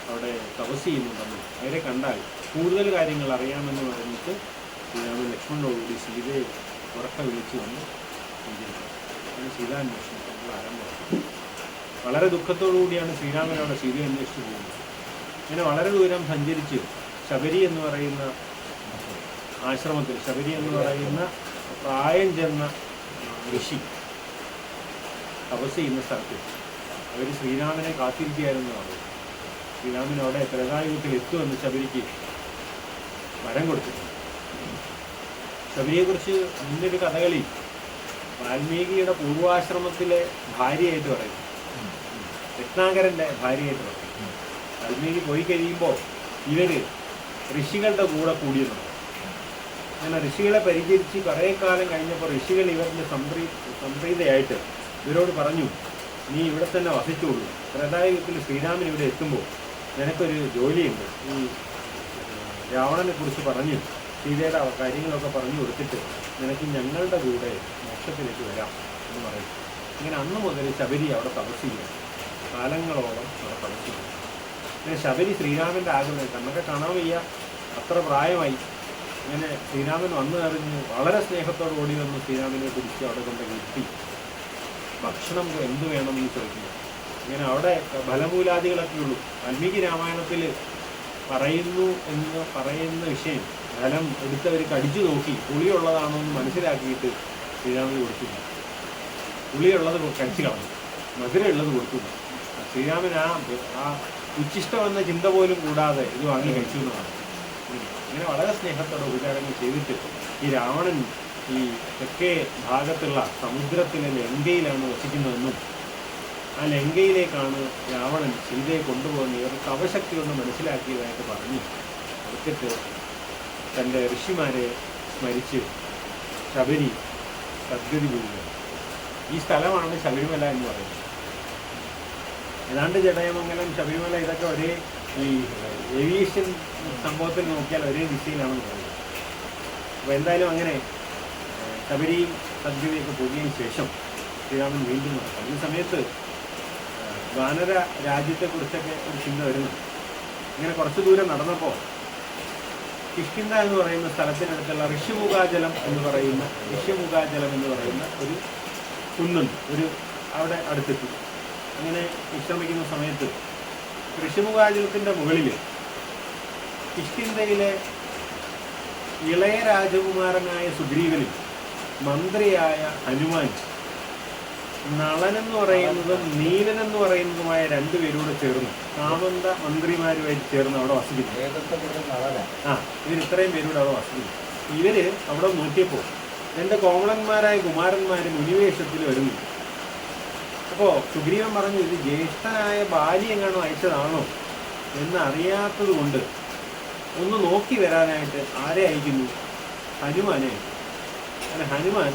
അവിടെ തപസ് ചെയ്യുന്നുണ്ടെന്നും അവരെ കണ്ടാൽ കൂടുതൽ കാര്യങ്ങൾ അറിയാമെന്ന് പറഞ്ഞിട്ട് ശ്രീരാമൻ ലക്ഷ്മണനോടുകൂടി സീതയെ ഉറക്ക വിളിച്ചു വന്ന് സ്വീകരിക്കും. അങ്ങനെ സീതാന്വേഷണത്തിനുള്ള ആരംഭം. വളരെ ദുഃഖത്തോടുകൂടിയാണ് ശ്രീരാമൻ അവിടെ സീതയെ അന്വേഷിച്ച് പോകുന്നത്. അങ്ങനെ വളരെ ദൂരം സഞ്ചരിച്ച് ശബരി എന്ന് പറയുന്ന ആശ്രമത്തിൽ, ശബരി എന്ന് പറയുന്ന പ്രായം ചെന്ന ഋഷി തപസ് ചെയ്യുന്ന സ്ഥലത്ത് അവർ ശ്രീരാമനെ കാത്തിരിക്കുകയായിരുന്നു പറയുന്നത്. ശ്രീരാമൻ അവിടെ ത്രേതായുഗത്തിൽ എത്തുമെന്ന് ശബരിക്ക് വരം കൊടുത്തിട്ടുണ്ട്. ശബരിയെക്കുറിച്ച് മുന്നൊരു കഥകളി വാൽമീകിയുടെ പൂർവാശ്രമത്തിലെ ഭാര്യയായിട്ട് പറയുന്നു, രത്നാകരൻ്റെ ഭാര്യയായിട്ട് പറയും. വാൽമീകി പോയി കഴിയുമ്പോൾ ഇവർ ഋഷികളുടെ കൂടെ കൂടിയിരുന്നു. അങ്ങനെ ഋഷികളെ പരിചരിച്ച് കുറേ കാലം കഴിഞ്ഞപ്പോൾ ഋഷികൾ ഇവരുടെ സംപ്രീതയായിട്ട് ഇവരോട് പറഞ്ഞു, നീ ഇവിടെ തന്നെ വസിച്ചോളൂ, ത്രേതായുഗത്തിൽ ശ്രീരാമൻ ഇവിടെ എത്തുമ്പോൾ നിനക്കൊരു ജോലിയുണ്ട്, ഈ രാവണനെ കുറിച്ച് പറഞ്ഞ് സീതയുടെ കാര്യങ്ങളൊക്കെ പറഞ്ഞു കൊടുത്തിട്ട് നിനക്ക് ഞങ്ങളുടെ കൂടെ മോക്ഷത്തിലേക്ക് വരാം എന്ന് പറയും. ഇങ്ങനെ അന്ന് മുതൽ ശബരി അവിടെ തപസ് ചെയ്യും, കാലങ്ങളോളം അവിടെ തപസ് ചെയ്യും. ഇങ്ങനെ ശബരി ശ്രീരാമൻ്റെ ആഗ്രഹം തന്നൊക്കെ കാണാൻ വയ്യ, അത്ര പ്രായമായി. അങ്ങനെ ശ്രീരാമൻ വന്നു അറിഞ്ഞ് വളരെ സ്നേഹത്തോട് ഓടി വന്ന് ശ്രീരാമനെ പിടിച്ച് അവിടെ കൊണ്ട് ഇരുത്തി ഭക്ഷണം എന്ത് വേണമെന്ന് ചോദിക്കുക. ഇങ്ങനെ അവിടെ ഫലമൂലാദികളൊക്കെ ഉള്ളൂ. വാൽമീകി രാമായണത്തിൽ പറയുന്ന വിഷയം ഫലം എടുത്തവർ കടിച്ചു നോക്കി പുളിയുള്ളതാണോ എന്ന് മനസ്സിലാക്കിയിട്ട് ശ്രീരാമന് കൊടുത്തില്ല. പുളിയുള്ളത് കടിച്ചു കളഞ്ഞു, മധുരമുള്ളത് കൊടുത്തില്ല. ശ്രീരാമൻ ആ ഉച്ഛിഷ്ടമെന്ന ചിന്ത പോലും കൂടാതെ ഇത് വാങ്ങി കഴിച്ചു എന്നതാണ്. ഇങ്ങനെ വളരെ സ്നേഹത്തോടെ ഉപചാരങ്ങൾ ചെയ്തിട്ട് ഈ രാവണൻ ഈ തെക്കേ ഭാഗത്തുള്ള സമുദ്രത്തിലെ ലങ്കയിലാണ് വസിക്കുന്നതെന്നും ആ ലങ്കയിലേക്കാണ് രാവണൻ സീതയെ കൊണ്ടുപോകുന്ന ഇവർക്ക് അവശക്തി കൊണ്ട് മനസ്സിലാക്കിയതായിട്ട് പറഞ്ഞ് എടുത്തിട്ട് തൻ്റെ ഋഷിമാരെ സ്മരിച്ച് ശബരി സദ്ഗതി പോവുക. ഈ സ്ഥലമാണ് ശബരിമല എന്ന് പറയുന്നത്. ഏതാണ്ട് ജടയമംഗലം, ശബരിമല ഇതൊക്കെ ഒരേ ഈ ഏവിയേഷൻ സംഭവത്തിൽ നോക്കിയാൽ ഒരേ ദിശയിലാണെന്ന് പറയുന്നത്. അപ്പോൾ എന്തായാലും അങ്ങനെ ശബരിയും സദ്ഗതിയൊക്കെ പോകിയതിന് ശേഷം ശ്രീരാമൻ വീണ്ടും നടക്കാം. ഈ സമയത്ത് വാനര രാജ്യത്തെക്കുറിച്ചൊക്കെ ഒരു ചിന്ത വരുന്നു. ഇങ്ങനെ കുറച്ച് ദൂരം നടന്നപ്പോൾ കിഷ്കിന്ധ എന്ന് പറയുന്ന സ്ഥലത്തിനടുത്തുള്ള ഋഷ്യമുഖാചലം എന്ന് പറയുന്ന ഒരു കുന്നുണ്ട്. അവിടെ അടുത്തെത്തി. അങ്ങനെ വിശ്രമിക്കുന്ന സമയത്ത് ഋഷ്യമുഖാചലത്തിൻ്റെ മുകളിൽ കിഷ്കിന്ധയിലെ ഇളയ രാജകുമാരനായ സുഗ്രീവനും മന്ത്രിയായ ഹനുമാൻ, നളനെന്ന് പറയുന്നതും നീലനെന്ന് പറയുന്നതുമായ രണ്ടുപേരൂടെ ചേർന്ന് സാമന്ത മന്ത്രിമാരുമായിട്ട് ചേർന്ന് അവിടെ വസിക്കുന്നു. ഇവർ ഇത്രയും പേരൂടെ അവിടെ വസിക്കുന്നു. ഇവര് അവിടെ നോക്കിയപ്പോൾ രണ്ട് കോമളന്മാരായ കുമാരന്മാർ മുനിവേഷത്തിൽ വരുന്നു. അപ്പോൾ സുഗ്രീവൻ പറഞ്ഞു, ഇത് ജ്യേഷ്ഠനായ ബാലി എങ്ങാണോ അയച്ചതാണോ എന്ന് അറിയാത്തത് കൊണ്ട് ഒന്ന് നോക്കി വരാനായിട്ട് ആരെ അയക്കുന്നു? ഹനുമാനെ. അങ്ങനെ ഹനുമാൻ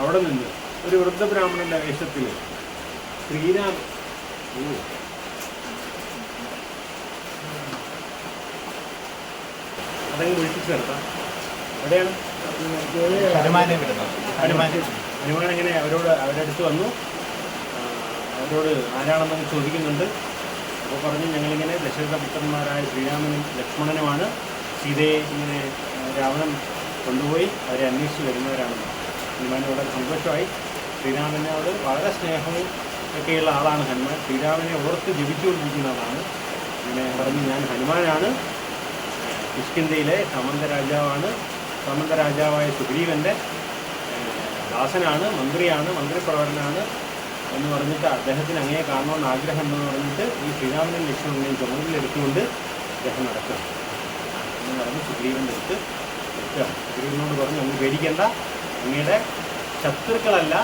അവിടെ നിന്ന് ഒരു വൃദ്ധബ്രാഹ്മണന്റെ വേഷത്തിൽ ശ്രീരാം അതെങ്കിലും ഒഴിപ്പിച്ചു ചേർത്താം. എവിടെയാണ് ഹനുമാൻ എങ്ങനെ അവരുടെ അടുത്ത് വന്നു. അവരോട് ആരാണെന്നൊക്കെ ചോദിക്കുന്നുണ്ട്. അപ്പോൾ പറഞ്ഞു, ഞങ്ങളിങ്ങനെ ദശരഥപുത്രന്മാരായ ശ്രീരാമനും ലക്ഷ്മണനുമാണ്. സീതയെ ഇങ്ങനെ രാവണൻ കൊണ്ടുപോയി അവരെ അന്വേഷിച്ച് വരുന്നവരാണെന്ന്. ഹനുമാൻ വളരെ സന്തോഷമായി. ശ്രീരാമനോട് വളരെ സ്നേഹവും ഒക്കെയുള്ള ആളാണ് ഹനുമാൻ. ശ്രീരാമനെ ഓർത്ത് ജപിച്ചുകൊണ്ടിരിക്കുന്ന ആളാണ്. ഇങ്ങനെ പറഞ്ഞു, ഞാൻ ഹനുമാനാണ്, കിഷ്കിന്ധയിലെ സാമന്ത രാജാവാണ്. സാമന്ത രാജാവായ സുഗ്രീവൻ്റെ ദാസനാണ്, മന്ത്രിയാണ്, മന്ത്രിപ്രവരനാണ് എന്ന് പറഞ്ഞിട്ട് അദ്ദേഹത്തിന് അങ്ങയെ കാണണമെന്ന് ആഗ്രഹം എന്ന് പറഞ്ഞിട്ട് ഈ ശ്രീരാമനും ലക്ഷ്മണനെയും ചുമതലയെടുത്തുകൊണ്ട് അദ്ദേഹം നടക്കുക എന്ന് പറഞ്ഞ് സുഗ്രീവൻ്റെ അടുത്ത് എത്തുക. സുഗ്രീവനോട് പറഞ്ഞു, അങ്ങ് പേടിക്കേണ്ട, അങ്ങയുടെ ശത്രുക്കളല്ല,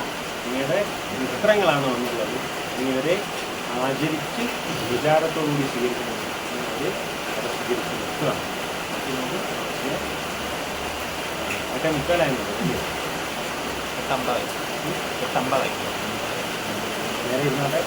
അങ്ങയുടെ മിത്രങ്ങളാണ് വന്നുള്ളത്. ഇവരെ ആചരിച്ച് വിചാരത്തോടുകൂടി സ്വീകരിക്കുന്നത് അവർ അവിടെ സ്വീകരിച്ച് നിർത്തുകയാണ്. മറ്റേ മുക്കാലായിരുന്നു നേരെ ഇരുന്നാട്ടെ.